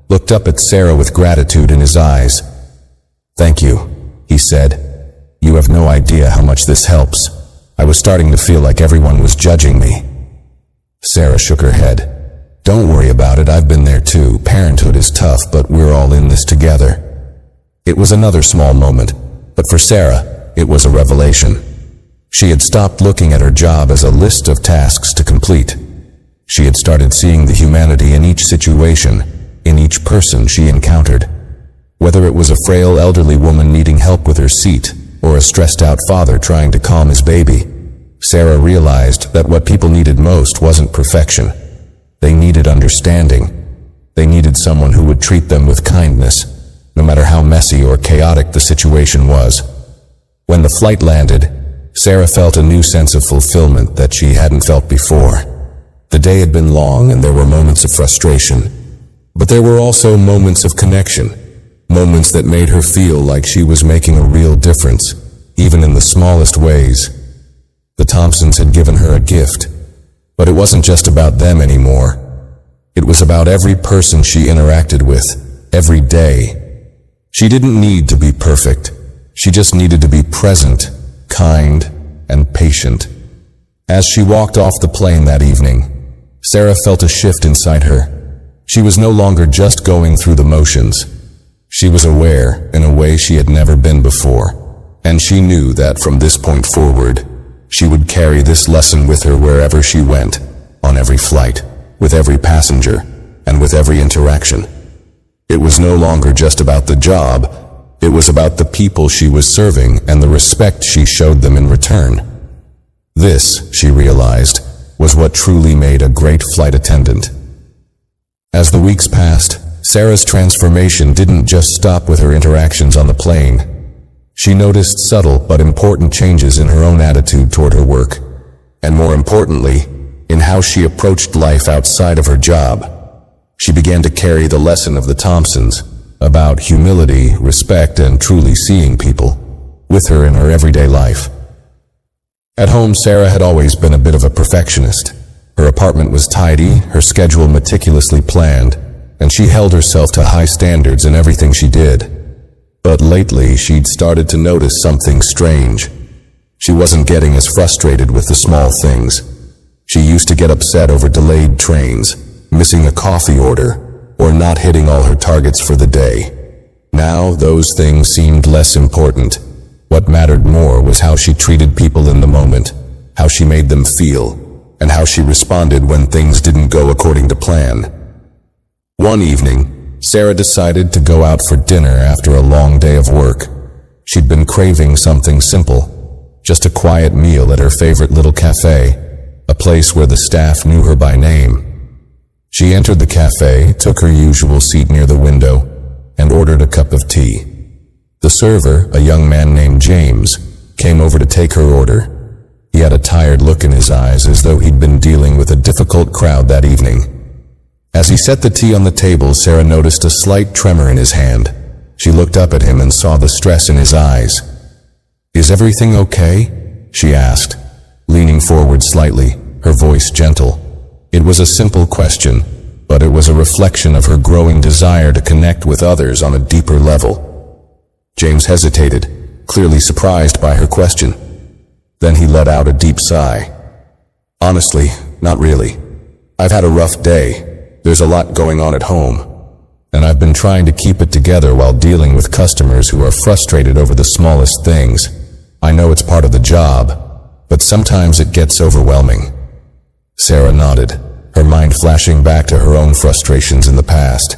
Speaker 1: looked up at Sarah with gratitude in his eyes. "Thank you," he said. "You have no idea how much this helps. I was starting to feel like everyone was judging me." Sarah shook her head. "Don't worry about it, I've been there too. Parenthood is tough, but we're all in this together." It was another small moment, but for Sarah, it was a revelation. She had stopped looking at her job as a list of tasks to complete. She had started seeing the humanity in each situation, in each person she encountered. Whether it was a frail elderly woman needing help with her seat, or a stressed-out father trying to calm his baby, Sarah realized that what people needed most wasn't perfection. They needed understanding. They needed someone who would treat them with kindness, no matter how messy or chaotic the situation was. When the flight landed, Sarah felt a new sense of fulfillment that she hadn't felt before. The day had been long and there were moments of frustration, but there were also moments of connection, moments that made her feel like she was making a real difference, even in the smallest ways. The Thompsons had given her a gift, but it wasn't just about them anymore. It was about every person she interacted with, every day. She didn't need to be perfect. She just needed to be present, kind, and patient. As she walked off the plane that evening, Sarah felt a shift inside her. She was no longer just going through the motions. She was aware in a way she had never been before, and she knew that from this point forward, she would carry this lesson with her wherever she went, on every flight, with every passenger, and with every interaction. It was no longer just about the job, it was about the people she was serving and the respect she showed them in return. This, she realized, was what truly made a great flight attendant. As the weeks passed, Sarah's transformation didn't just stop with her interactions on the plane. She noticed subtle but important changes in her own attitude toward her work, and more importantly, in how she approached life outside of her job. She began to carry the lesson of the Thompsons about humility, respect, and truly seeing people with her in her everyday life. At home, Sarah had always been a bit of a perfectionist. Her apartment was tidy, her schedule meticulously planned, and she held herself to high standards in everything she did. But lately, she'd started to notice something strange. She wasn't getting as frustrated with the small things. She used to get upset over delayed trains, missing a coffee order, or not hitting all her targets for the day. Now, those things seemed less important. What mattered more was how she treated people in the moment, how she made them feel, and how she responded when things didn't go according to plan. One evening, Sarah decided to go out for dinner after a long day of work. She'd been craving something simple, just a quiet meal at her favorite little cafe, a place where the staff knew her by name. She entered the cafe, took her usual seat near the window, and ordered a cup of tea. The server, a young man named James, came over to take her order. He had a tired look in his eyes, as though he'd been dealing with a difficult crowd that evening. As he set the tea on the table, Sarah noticed a slight tremor in his hand. She looked up at him and saw the stress in his eyes. "Is everything okay?" she asked, leaning forward slightly, her voice gentle. It was a simple question, but it was a reflection of her growing desire to connect with others on a deeper level. James hesitated, clearly surprised by her question. Then he let out a deep sigh. "Honestly, not really. I've had a rough day. There's a lot going on at home, and I've been trying to keep it together while dealing with customers who are frustrated over the smallest things. I know it's part of the job, but sometimes it gets overwhelming." Sarah nodded, her mind flashing back to her own frustrations in the past.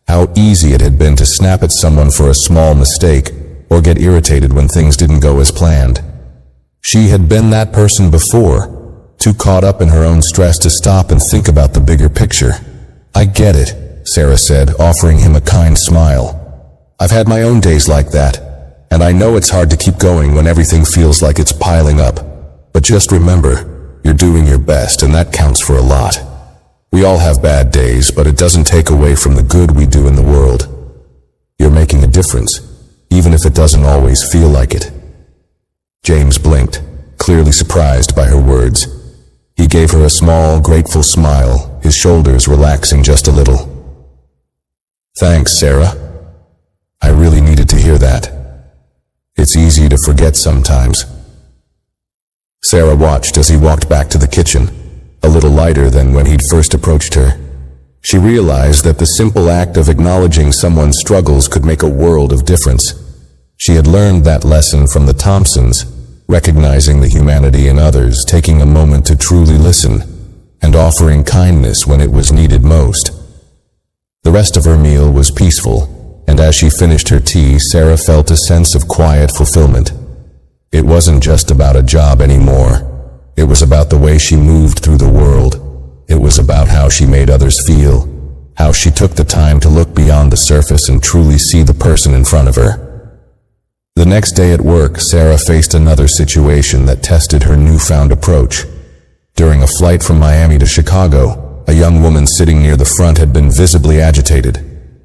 Speaker 1: How easy it had been to snap at someone for a small mistake or get irritated when things didn't go as planned. She had been that person before, too caught up in her own stress to stop and think about the bigger picture. "I get it," Sarah said, offering him a kind smile. "I've had my own days like that, and I know it's hard to keep going when everything feels like it's piling up. But just remember, you're doing your best, and that counts for a lot. We all have bad days, but it doesn't take away from the good we do in the world. You're making a difference, even if it doesn't always feel like it." James blinked, clearly surprised by her words. He gave her a small, grateful smile, his shoulders relaxing just a little. "Thanks, Sarah. I really needed to hear that. It's easy to forget sometimes." Sarah watched as he walked back to the kitchen, a little lighter than when he'd first approached her. She realized that the simple act of acknowledging someone's struggles could make a world of difference. She had learned that lesson from the Thompsons, recognizing the humanity in others, taking a moment to truly listen, and offering kindness when it was needed most. The rest of her meal was peaceful, and as she finished her tea, Sarah felt a sense of quiet fulfillment. It wasn't just about a job anymore. It was about the way she moved through the world. It was about how she made others feel, how she took the time to look beyond the surface and truly see the person in front of her. The next day at work, Sarah faced another situation that tested her newfound approach. During a flight from Miami to Chicago, a young woman sitting near the front had been visibly agitated.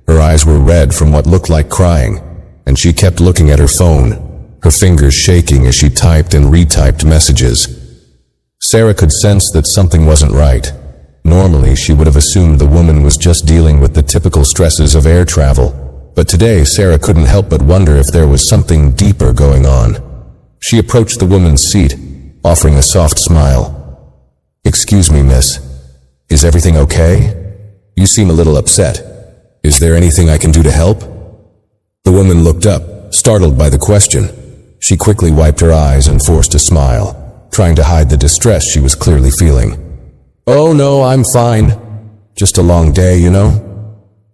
Speaker 1: Her eyes were red from what looked like crying, and she kept looking at her phone, her fingers shaking as she typed and retyped messages. Sarah could sense that something wasn't right. Normally, she would have assumed the woman was just dealing with the typical stresses of air travel. But today, Sarah couldn't help but wonder if there was something deeper going on. She approached the woman's seat, offering a soft smile. "Excuse me, miss. Is everything okay?" You seem a little upset. Is there anything I can do to help?" The woman looked up, startled by the question. She quickly wiped her eyes and forced a smile, trying to hide the distress she was clearly feeling. "Oh no, I'm fine. Just a long day, you know?"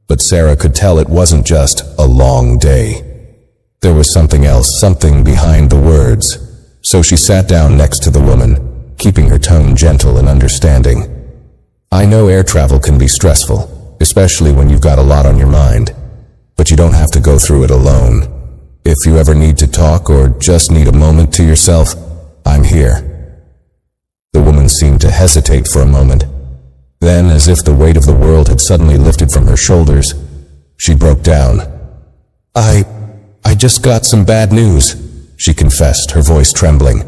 Speaker 1: But Sarah could tell it wasn't just a long day. There was something else, something behind the words. So she sat down next to the woman, keeping her tone gentle and understanding. "I know air travel can be stressful, especially when you've got a lot on your mind. But you don't have to go through it alone. If you ever need to talk or just need a moment to yourself, I'm here." The woman seemed to hesitate for a moment. Then, as if the weight of the world had suddenly lifted from her shoulders, she broke down. I just got some bad news," she confessed, her voice trembling.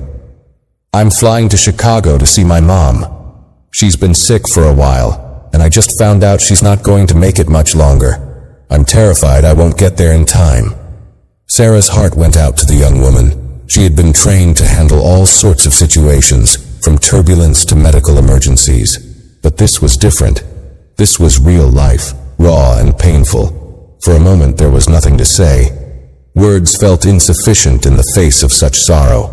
Speaker 1: "I'm flying to Chicago to see my mom. She's been sick for a while, and I just found out she's not going to make it much longer. I'm terrified I won't get there in time." Sarah's heart went out to the young woman. She had been trained to handle all sorts of situations, from turbulence to medical emergencies. But this was different. This was real life, raw and painful. For a moment there was nothing to say. Words felt insufficient in the face of such sorrow.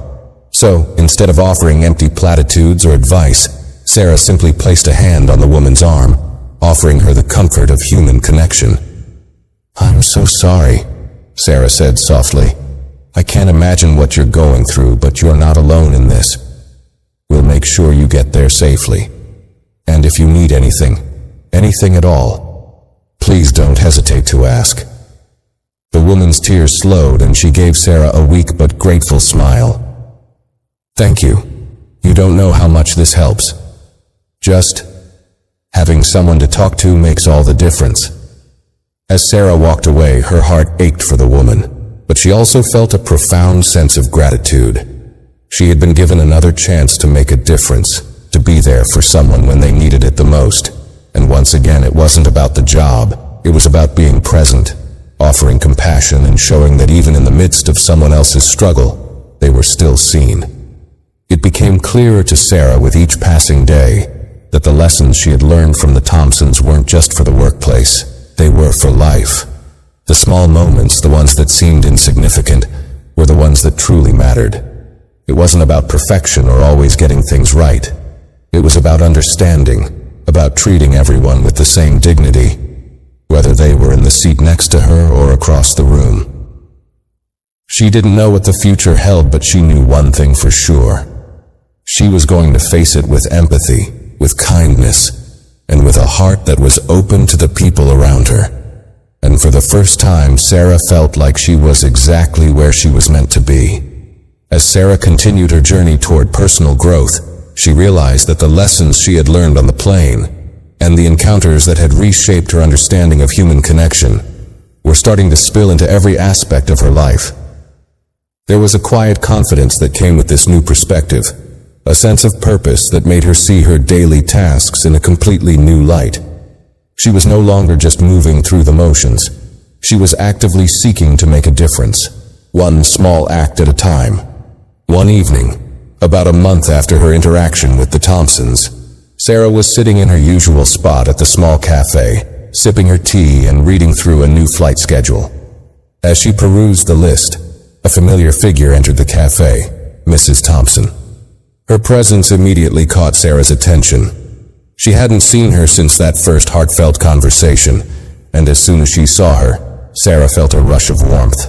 Speaker 1: So, instead of offering empty platitudes or advice, Sarah simply placed a hand on the woman's arm, offering her the comfort of human connection. "I'm so sorry," Sarah said softly. "I can't imagine what you're going through, but you're not alone in this. We'll make sure you get there safely. And if you need anything at all, please don't hesitate to ask." The woman's tears slowed and she gave Sarah a weak but grateful smile. "Thank you. You don't know how much this helps. Just having someone to talk to makes all the difference." As Sarah walked away, her heart ached for the woman, but she also felt a profound sense of gratitude. She had been given another chance to make a difference, to be there for someone when they needed it the most. And once again, it wasn't about the job. It was about being present, offering compassion and showing that even in the midst of someone else's struggle, they were still seen. It became clearer to Sarah with each passing day that the lessons she had learned from the Thompsons weren't just for the workplace. They were for life. The small moments, the ones that seemed insignificant, were the ones that truly mattered. It wasn't about perfection or always getting things right. It was about understanding, about treating everyone with the same dignity, whether they were in the seat next to her or across the room. She didn't know what the future held, but she knew one thing for sure. She was going to face it with empathy, with kindness, and with a heart that was open to the people around her. And for the first time, Sarah felt like she was exactly where she was meant to be. As Sarah continued her journey toward personal growth, she realized that the lessons she had learned on the plane, and the encounters that had reshaped her understanding of human connection, were starting to spill into every aspect of her life. There was a quiet confidence that came with this new perspective, a sense of purpose that made her see her daily tasks in a completely new light. She was no longer just moving through the motions. She was actively seeking to make a difference, one small act at a time. One evening, about a month after her interaction with the Thompsons, Sarah was sitting in her usual spot at the small cafe, sipping her tea and reading through a new flight schedule. As she perused the list, a familiar figure entered the cafe, Mrs. Thompson. Her presence immediately caught Sarah's attention. She hadn't seen her since that first heartfelt conversation, and as soon as she saw her, Sarah felt a rush of warmth.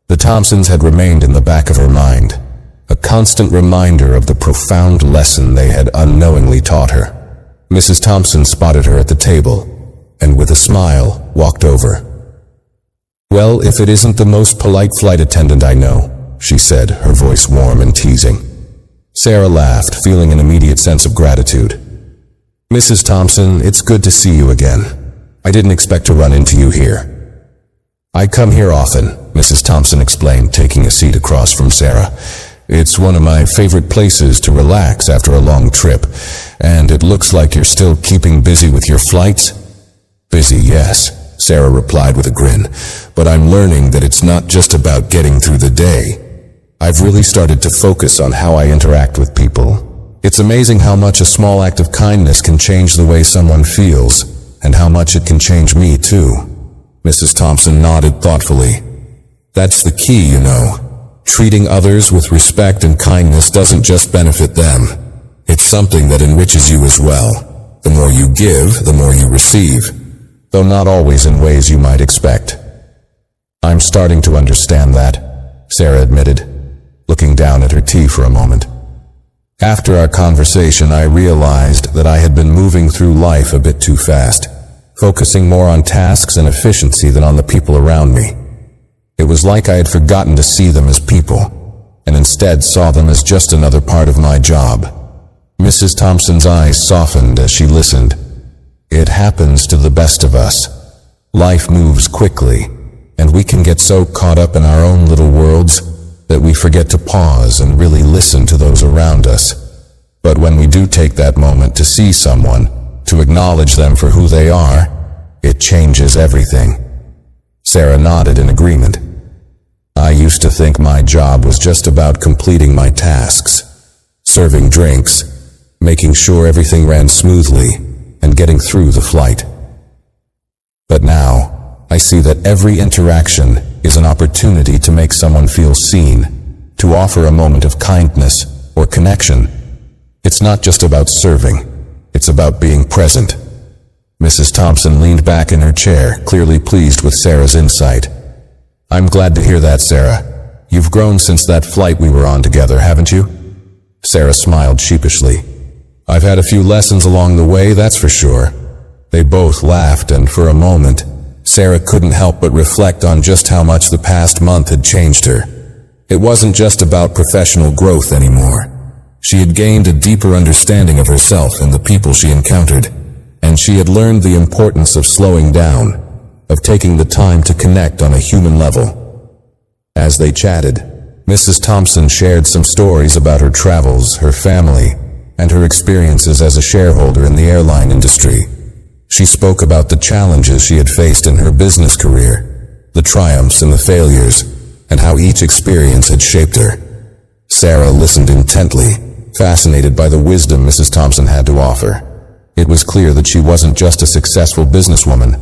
Speaker 1: The Thompsons had remained in the back of her mind, a constant reminder of the profound lesson they had unknowingly taught her. Mrs. Thompson spotted her at the table, and with a smile, walked over. "Well, if it isn't the most polite flight attendant I know," she said, her voice warm and teasing. Sarah laughed, feeling an immediate sense of gratitude. "Mrs. Thompson, it's good to see you again. I didn't expect to run into you here." "I come here often," Mrs. Thompson explained, taking a seat across from Sarah. "It's one of my favorite places to relax after a long trip, and it looks like you're still keeping busy with your flights." "Busy, yes," Sarah replied with a grin, "but I'm learning that it's not just about getting through the day. I've really started to focus on how I interact with people. It's amazing how much a small act of kindness can change the way someone feels, and how much it can change me too. Mrs. Thompson nodded thoughtfully. That's the key, you know. Treating others with respect and kindness doesn't just benefit them. It's something that enriches you as well. The more you give, the more you receive, though not always in ways you might expect. I'm starting to understand that, Sarah admitted, looking down at her tea for a moment. After our conversation, I realized that I had been moving through life a bit too fast, focusing more on tasks and efficiency than on the people around me. It was like I had forgotten to see them as people, and instead saw them as just another part of my job. Mrs. Thompson's eyes softened as she listened. It happens to the best of us. Life moves quickly, and we can get so caught up in our own little worlds that we forget to pause and really listen to those around us. But when we do take that moment to see someone, to acknowledge them for who they are, it changes everything. Sarah nodded in agreement. I used to think my job was just about completing my tasks, serving drinks, making sure everything ran smoothly, and getting through the flight. But now, I see that every interaction is an opportunity to make someone feel seen, to offer a moment of kindness or connection. It's not just about serving, it's about being present. Mrs. Thompson leaned back in her chair, clearly pleased with Sarah's insight. I'm glad to hear that, Sarah. You've grown since that flight we were on together, haven't you? Sarah smiled sheepishly. I've had a few lessons along the way, that's for sure. They both laughed, and for a moment, Sarah couldn't help but reflect on just how much the past month had changed her. It wasn't just about professional growth anymore. She had gained a deeper understanding of herself and the people she encountered, and she had learned the importance of slowing down, of taking the time to connect on a human level. As they chatted, Mrs. Thompson shared some stories about her travels, her family, and her experiences as a shareholder in the airline industry. She spoke about the challenges she had faced in her business career, the triumphs and the failures, and how each experience had shaped her. Sarah listened intently, fascinated by the wisdom Mrs. Thompson had to offer. It was clear that she wasn't just a successful businesswoman.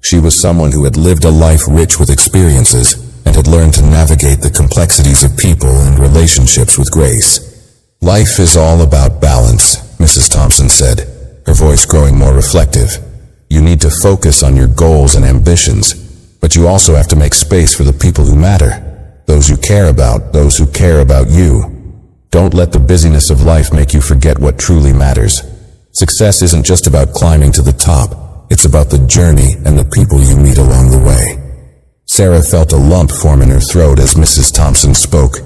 Speaker 1: She was someone who had lived a life rich with experiences and had learned to navigate the complexities of people and relationships with grace. Life is all about balance, Mrs. Thompson said, her voice growing more reflective. You need to focus on your goals and ambitions, but you also have to make space for the people who matter, those you care about, those who care about you. Don't let the busyness of life make you forget what truly matters. Success isn't just about climbing to the top, it's about the journey and the people you meet along the way. Sarah felt a lump form in her throat as Mrs. Thompson spoke.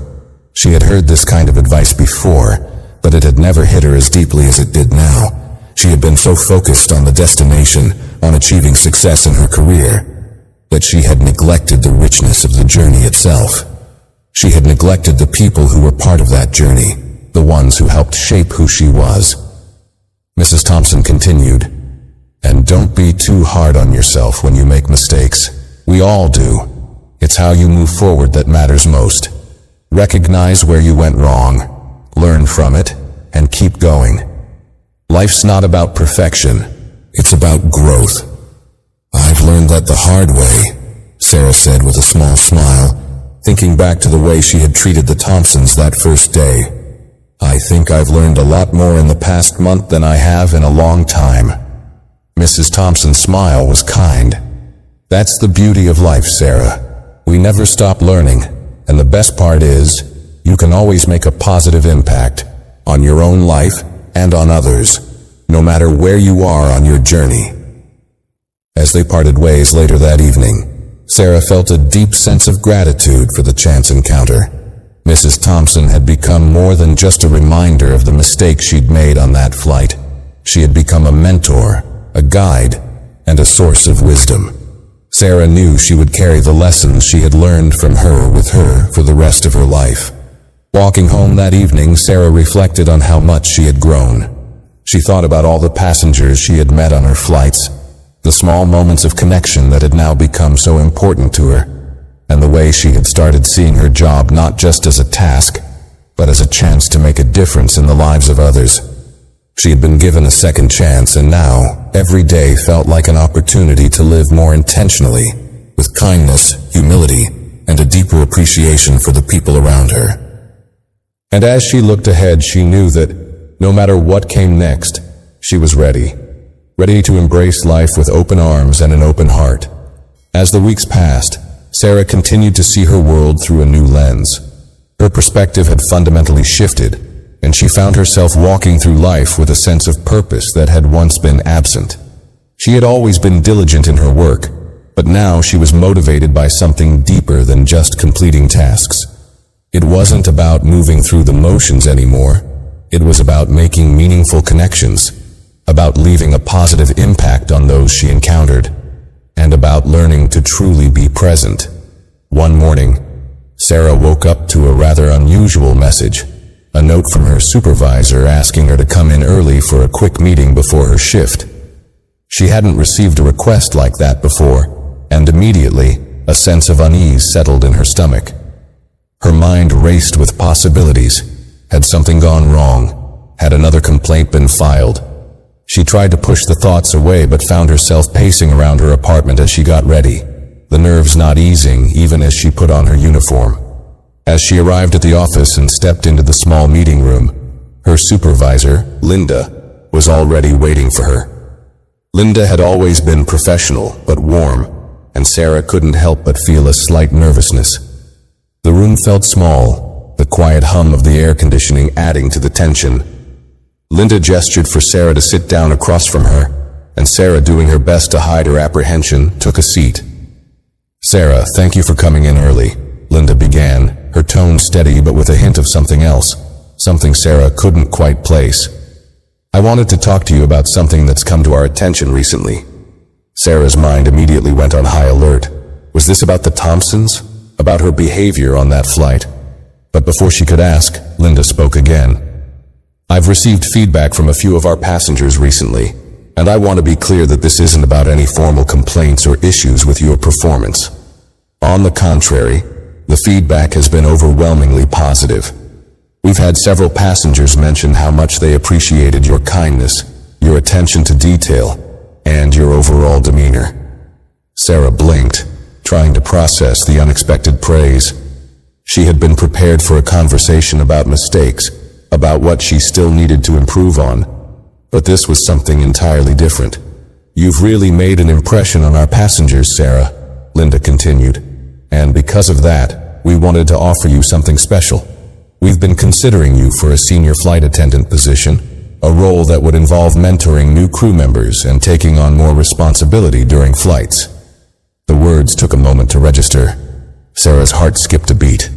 Speaker 1: She had heard this kind of advice before, but it had never hit her as deeply as it did now. She had been so focused on the destination, on achieving success in her career, that she had neglected the richness of the journey itself. She had neglected the people who were part of that journey, the ones who helped shape who she was. Mrs. Thompson continued, and don't be too hard on yourself when you make mistakes. We all do. It's how you move forward that matters most. Recognize where you went wrong, learn from it, and keep going. Life's not about perfection, it's about growth. I've learned that the hard way, Sarah said with a small smile, thinking back to the way she had treated the Thompsons that first day. I think I've learned a lot more in the past month than I have in a long time. Mrs. Thompson's smile was kind. That's the beauty of life, Sarah. We never stop learning, and the best part is, you can always make a positive impact on your own life and on others, no matter where you are on your journey. As they parted ways later that evening, Sarah felt a deep sense of gratitude for the chance encounter. Mrs. Thompson had become more than just a reminder of the mistakes she'd made on that flight. She had become a mentor, a guide, and a source of wisdom. Sarah knew she would carry the lessons she had learned from her with her for the rest of her life. Walking home that evening, Sarah reflected on how much she had grown. She thought about all the passengers she had met on her flights, the small moments of connection that had now become so important to her, and the way she had started seeing her job not just as a task, but as a chance to make a difference in the lives of others. She had been given a second chance, and now, every day felt like an opportunity to live more intentionally, with kindness, humility, and a deeper appreciation for the people around her. And as she looked ahead, she knew that no matter what came next, she was ready to embrace life with open arms and an open heart. As the weeks passed, Sarah continued to see her world through a new lens. Her perspective had fundamentally shifted, and she found herself walking through life with a sense of purpose that had once been absent. She had always been diligent in her work, but now she was motivated by something deeper than just completing tasks. It wasn't about moving through the motions anymore. It was about making meaningful connections, about leaving a positive impact on those she encountered, and about learning to truly be present. One morning, Sarah woke up to a rather unusual message, a note from her supervisor asking her to come in early for a quick meeting before her shift. She hadn't received a request like that before, and immediately, a sense of unease settled in her stomach. Her mind raced with possibilities. Had something gone wrong? Had another complaint been filed? She tried to push the thoughts away, but found herself pacing around her apartment as she got ready, the nerves not easing even as she put on her uniform. As she arrived at the office and stepped into the small meeting room, her supervisor, Linda, was already waiting for her. Linda had always been professional but warm, and Sarah couldn't help but feel a slight nervousness. The room felt small, the quiet hum of the air conditioning adding to the tension. Linda gestured for Sarah to sit down across from her, and Sarah, doing her best to hide her apprehension, took a seat. "Sarah, thank you for coming in early," Linda began, her tone steady but with a hint of something else, something Sarah couldn't quite place. "I wanted to talk to you about something that's come to our attention recently." Sarah's mind immediately went on high alert. Was this about the Thompsons? About her behavior on that flight? But before she could ask, Linda spoke again. "I've received feedback from a few of our passengers recently, and I want to be clear that this isn't about any formal complaints or issues with your performance. On the contrary, the feedback has been overwhelmingly positive. We've had several passengers mention how much they appreciated your kindness, your attention to detail, and your overall demeanor." Sarah blinked, trying to process the unexpected praise. She had been prepared for a conversation about mistakes, about what she still needed to improve on. But this was something entirely different. "You've really made an impression on our passengers, Sarah," Linda continued. "And because of that, we wanted to offer you something special. We've been considering you for a senior flight attendant position, a role that would involve mentoring new crew members and taking on more responsibility during flights." The words took a moment to register. Sarah's heart skipped a beat.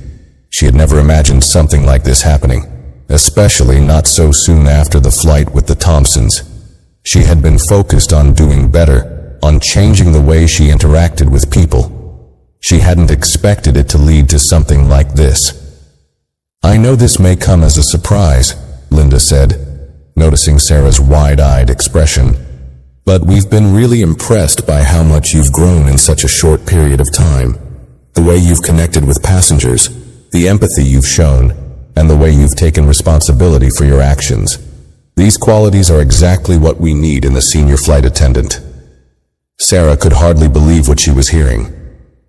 Speaker 1: She had never imagined something like this happening, especially not so soon after the flight with the Thompsons. She had been focused on doing better, on changing the way she interacted with people. She hadn't expected it to lead to something like this. "I know this may come as a surprise," Linda said, noticing Sarah's wide-eyed expression, "but we've been really impressed by how much you've grown in such a short period of time. The way you've connected with passengers, the empathy you've shown, and the way you've taken responsibility for your actions. These qualities are exactly what we need in the senior flight attendant." Sarah could hardly believe what she was hearing.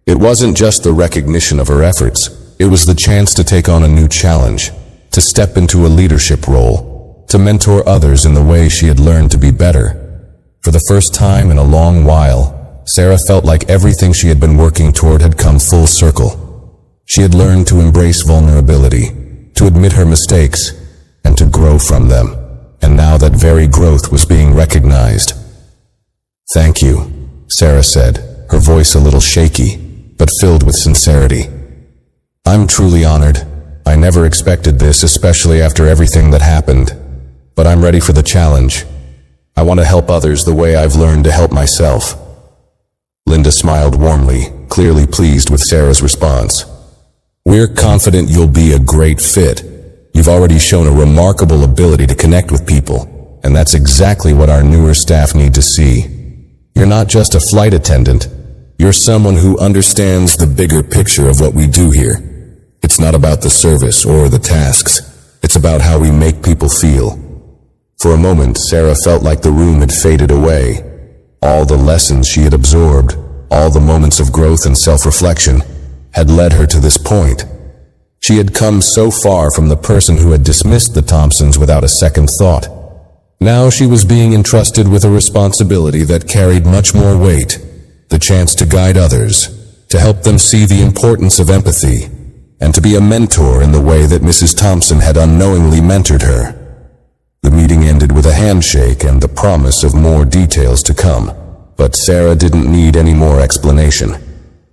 Speaker 1: It wasn't just the recognition of her efforts, it was the chance to take on a new challenge, to step into a leadership role, to mentor others in the way she had learned to be better. For the first time in a long while, Sarah felt like everything she had been working toward had come full circle. She had learned to embrace vulnerability, to admit her mistakes, and to grow from them. And now that very growth was being recognized. "Thank you," Sarah said, her voice a little shaky, but filled with sincerity. "I'm truly honored. I never expected this, especially after everything that happened. But I'm ready for the challenge. I want to help others the way I've learned to help myself." Linda smiled warmly, clearly pleased with Sarah's response. "We're confident you'll be a great fit. You've already shown a remarkable ability to connect with people, and that's exactly what our newer staff need to see. You're not just a flight attendant. You're someone who understands the bigger picture of what we do here. It's not about the service or the tasks. It's about how we make people feel." For a moment, Sarah felt like the room had faded away. All the lessons she had absorbed, all the moments of growth and self-reflection, had led her to this point. She had come so far from the person who had dismissed the Thompsons without a second thought. Now she was being entrusted with a responsibility that carried much more weight, the chance to guide others, to help them see the importance of empathy, and to be a mentor in the way that Mrs. Thompson had unknowingly mentored her. The meeting ended with a handshake and the promise of more details to come, but Sarah didn't need any more explanation.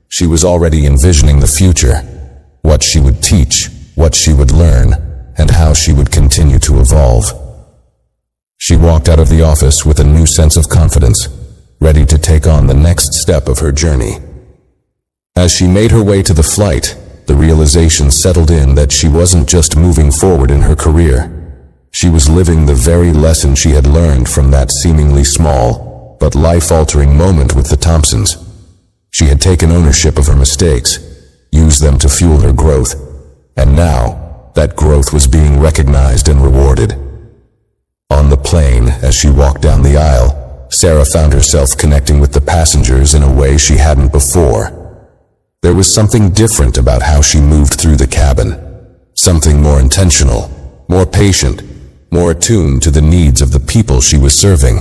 Speaker 1: She was already envisioning the future, what she would teach, what she would learn, and how she would continue to evolve. She walked out of the office with a new sense of confidence, ready to take on the next step of her journey. As she made her way to the flight, the realization settled in that she wasn't just moving forward in her career. She was living the very lesson she had learned from that seemingly small, but life-altering moment with the Thompsons. She had taken ownership of her mistakes, used them to fuel her growth, and now, that growth was being recognized and rewarded. On the plane, as she walked down the aisle, Sarah found herself connecting with the passengers in a way she hadn't before. There was something different about how she moved through the cabin, something more intentional, more patient, more attuned to the needs of the people she was serving.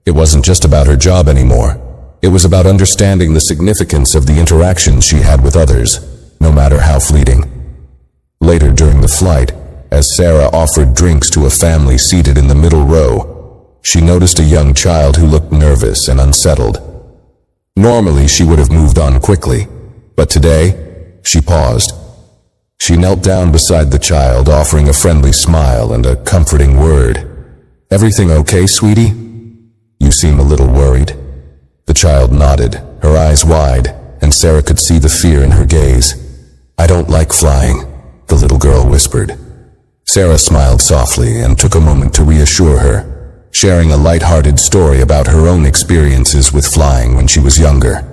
Speaker 1: It wasn't just about her job anymore. It was about understanding the significance of the interactions she had with others, no matter how fleeting. Later during the flight, as Sarah offered drinks to a family seated in the middle row, she noticed a young child who looked nervous and unsettled. Normally, she would have moved on quickly, but today, she paused. She knelt down beside the child, offering a friendly smile and a comforting word. "Everything okay, sweetie? You seem a little worried." The child nodded, her eyes wide, and Sarah could see the fear in her gaze. "I don't like flying," the little girl whispered. Sarah smiled softly and took a moment to reassure her, sharing a light-hearted story about her own experiences with flying when she was younger.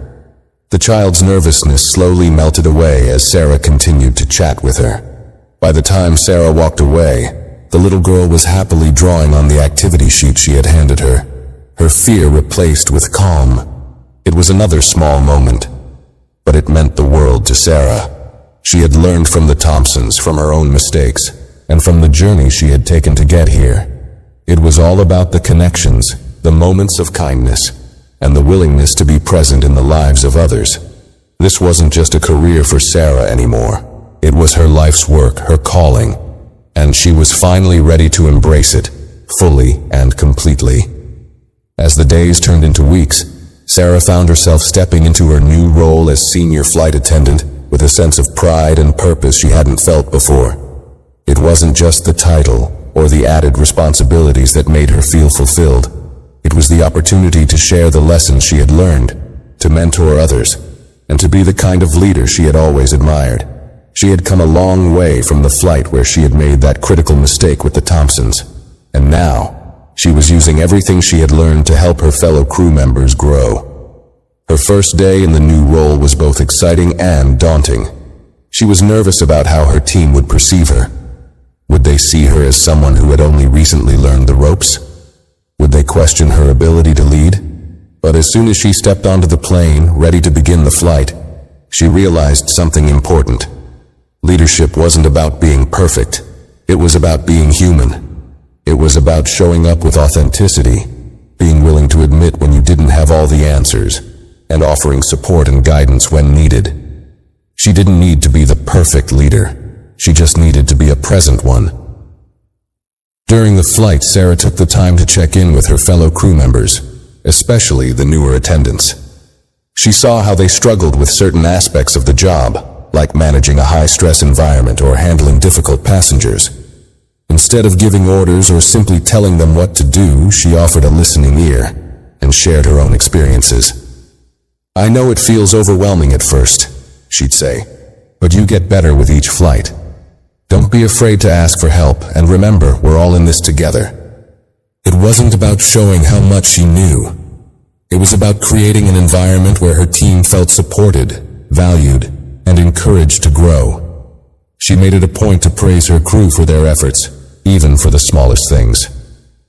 Speaker 1: The child's nervousness slowly melted away as Sarah continued to chat with her. By the time Sarah walked away, the little girl was happily drawing on the activity sheet she had handed her, her fear replaced with calm. It was another small moment, but it meant the world to Sarah. She had learned from the Thompsons, from her own mistakes, and from the journey she had taken to get here. It was all about the connections, the moments of kindness, and the willingness to be present in the lives of others. This wasn't just a career for Sarah anymore. It was her life's work, her calling, and she was finally ready to embrace it, fully and completely. As the days turned into weeks, Sarah found herself stepping into her new role as senior flight attendant with a sense of pride and purpose she hadn't felt before. It wasn't just the title or the added responsibilities that made her feel fulfilled. It was the opportunity to share the lessons she had learned, to mentor others, and to be the kind of leader she had always admired. She had come a long way from the flight where she had made that critical mistake with the Thompsons, and now she was using everything she had learned to help her fellow crew members grow. Her first day in the new role was both exciting and daunting. She was nervous about how her team would perceive her. Would they see her as someone who had only recently learned the ropes? Would they question her ability to lead? But as soon as she stepped onto the plane, ready to begin the flight, she realized something important. Leadership wasn't about being perfect. It was about being human. It was about showing up with authenticity, being willing to admit when you didn't have all the answers, and offering support and guidance when needed. She didn't need to be the perfect leader. She just needed to be a present one. During the flight, Sarah took the time to check in with her fellow crew members, especially the newer attendants. She saw how they struggled with certain aspects of the job, like managing a high-stress environment or handling difficult passengers. Instead of giving orders or simply telling them what to do, she offered a listening ear and shared her own experiences. "I know it feels overwhelming at first," she'd say, "but you get better with each flight. Don't be afraid to ask for help, and remember, we're all in this together." It wasn't about showing how much she knew. It was about creating an environment where her team felt supported, valued, and encouraged to grow. She made it a point to praise her crew for their efforts, even for the smallest things.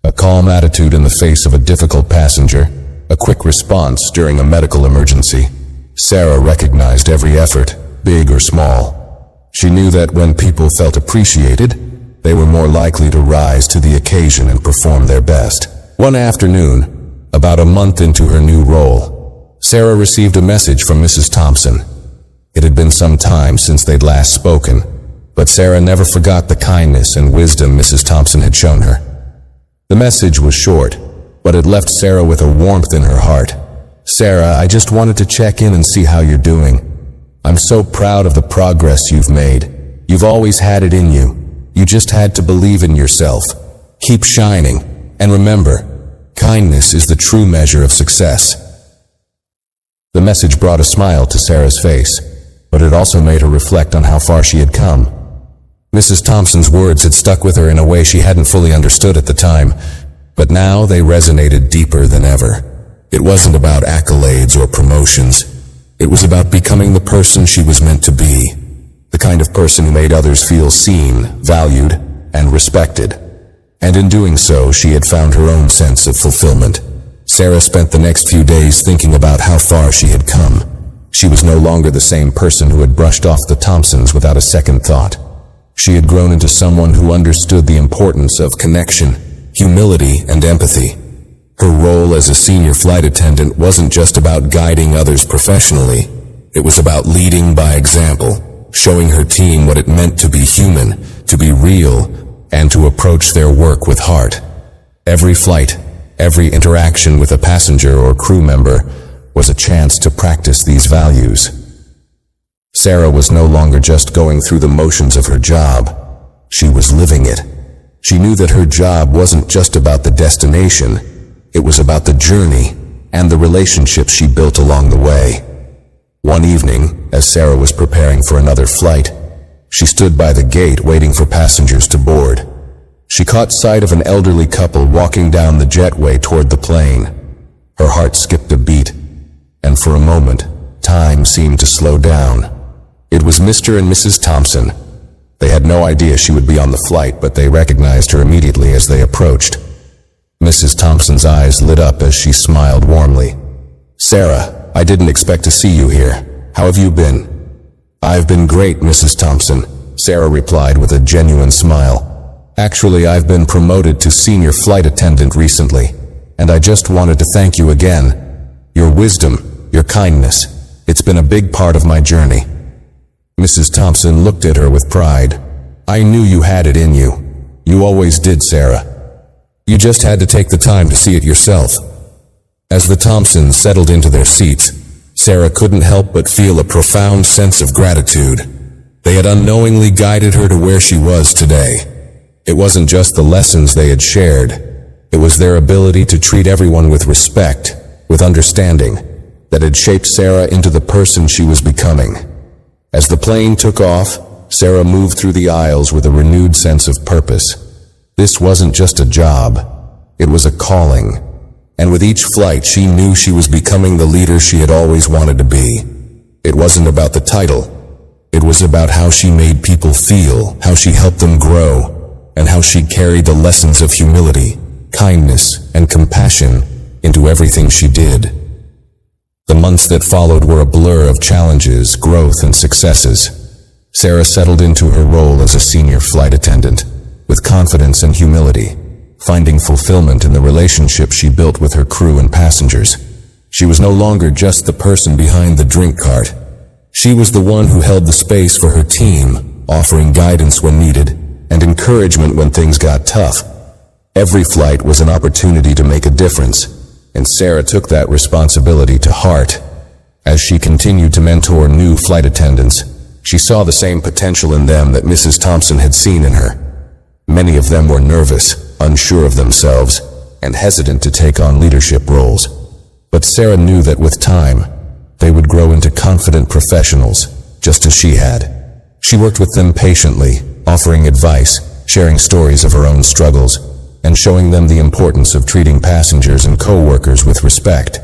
Speaker 1: A calm attitude in the face of a difficult passenger, a quick response during a medical emergency. Sarah recognized every effort, big or small. She knew that when people felt appreciated, they were more likely to rise to the occasion and perform their best. One afternoon, about a month into her new role, Sarah received a message from Mrs. Thompson. It had been some time since they'd last spoken, but Sarah never forgot the kindness and wisdom Mrs. Thompson had shown her. The message was short, but it left Sarah with a warmth in her heart. "Sarah, I just wanted to check in and see how you're doing. I'm so proud of the progress you've made. You've always had it in you. You just had to believe in yourself. Keep shining, and remember, kindness is the true measure of success." The message brought a smile to Sarah's face, but it also made her reflect on how far she had come. Mrs. Thompson's words had stuck with her in a way she hadn't fully understood at the time, but now they resonated deeper than ever. It wasn't about accolades or promotions. It was about becoming the person she was meant to be, the kind of person who made others feel seen, valued, and respected. And in doing so, she had found her own sense of fulfillment. Sarah spent the next few days thinking about how far she had come. She was no longer the same person who had brushed off the Thompsons without a second thought. She had grown into someone who understood the importance of connection, humility, and empathy. Her role as a senior flight attendant wasn't just about guiding others professionally. It was about leading by example, showing her team what it meant to be human, to be real, and to approach their work with heart. Every flight, every interaction with a passenger or crew member was a chance to practice these values. Sarah was no longer just going through the motions of her job. She was living it. She knew that her job wasn't just about the destination. It was about the journey and the relationships she built along the way. One evening, as Sarah was preparing for another flight, she stood by the gate waiting for passengers to board. She caught sight of an elderly couple walking down the jetway toward the plane. Her heart skipped a beat, and for a moment, time seemed to slow down. It was Mr. and Mrs. Thompson. They had no idea she would be on the flight, but they recognized her immediately as they approached. Mrs. Thompson's eyes lit up as she smiled warmly. "Sarah, I didn't expect to see you here. How have you been?" "I've been great, Mrs. Thompson," Sarah replied with a genuine smile. "Actually, I've been promoted to senior flight attendant recently, and I just wanted to thank you again. Your wisdom, your kindness, it's been a big part of my journey." Mrs. Thompson looked at her with pride. "I knew you had it in you. You always did, Sarah. You just had to take the time to see it yourself." As the Thompsons settled into their seats, Sarah couldn't help but feel a profound sense of gratitude. They had unknowingly guided her to where she was today. It wasn't just the lessons they had shared. It was their ability to treat everyone with respect, with understanding, that had shaped Sarah into the person she was becoming. As the plane took off, Sarah moved through the aisles with a renewed sense of purpose. This wasn't just a job. It was a calling. And with each flight, she knew she was becoming the leader she had always wanted to be. It wasn't about the title. It was about how she made people feel, how she helped them grow, and how she carried the lessons of humility, kindness, and compassion into everything she did. The months that followed were a blur of challenges, growth, and successes. Sarah settled into her role as a senior flight attendant, with confidence and humility, finding fulfillment in the relationship she built with her crew and passengers. She was no longer just the person behind the drink cart. She was the one who held the space for her team, offering guidance when needed, and encouragement when things got tough. Every flight was an opportunity to make a difference, and Sarah took that responsibility to heart. As she continued to mentor new flight attendants, she saw the same potential in them that Mrs. Thompson had seen in her. Many of them were nervous, unsure of themselves, and hesitant to take on leadership roles. But Sarah knew that with time, they would grow into confident professionals, just as she had. She worked with them patiently, offering advice, sharing stories of her own struggles, and showing them the importance of treating passengers and co-workers with respect.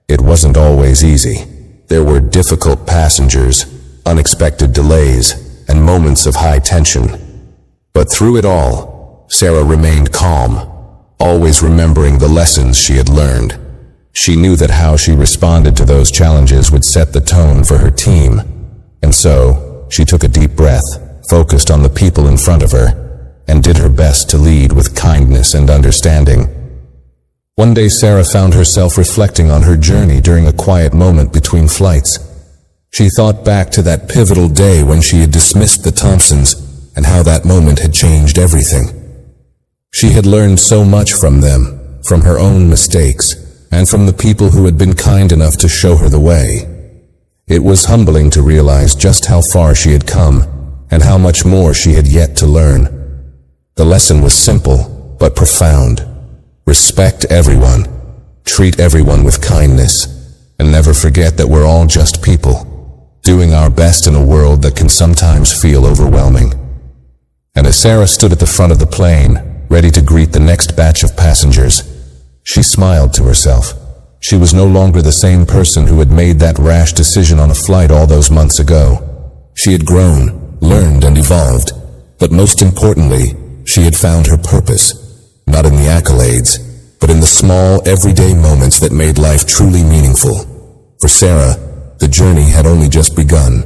Speaker 1: It wasn't always easy. There were difficult passengers, unexpected delays, and moments of high tension. But through it all, Sarah remained calm, always remembering the lessons she had learned. She knew that how she responded to those challenges would set the tone for her team, and so she took a deep breath, focused on the people in front of her, and did her best to lead with kindness and understanding. One day Sarah found herself reflecting on her journey during a quiet moment between flights. She thought back to that pivotal day when she had dismissed the Thompsons and how that moment had changed everything. She had learned so much from them, from her own mistakes, and from the people who had been kind enough to show her the way. It was humbling to realize just how far she had come and how much more she had yet to learn. The lesson was simple but profound. Respect everyone, treat everyone with kindness, and never forget that we're all just people, doing our best in a world that can sometimes feel overwhelming. And as Sarah stood at the front of the plane, ready to greet the next batch of passengers, she smiled to herself. She was no longer the same person who had made that rash decision on a flight all those months ago. She had grown, learned, and evolved, but most importantly, she had found her purpose, not in the accolades, but in the small, everyday moments that made life truly meaningful. For Sarah, the journey had only just begun,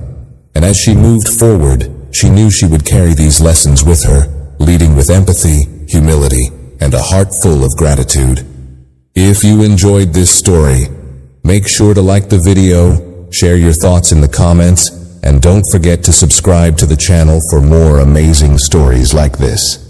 Speaker 1: and as she moved forward, she knew she would carry these lessons with her, leading with empathy, humility, and a heart full of gratitude. If you enjoyed this story, make sure to like the video, share your thoughts in the comments, and don't forget to subscribe to the channel for more amazing stories like this.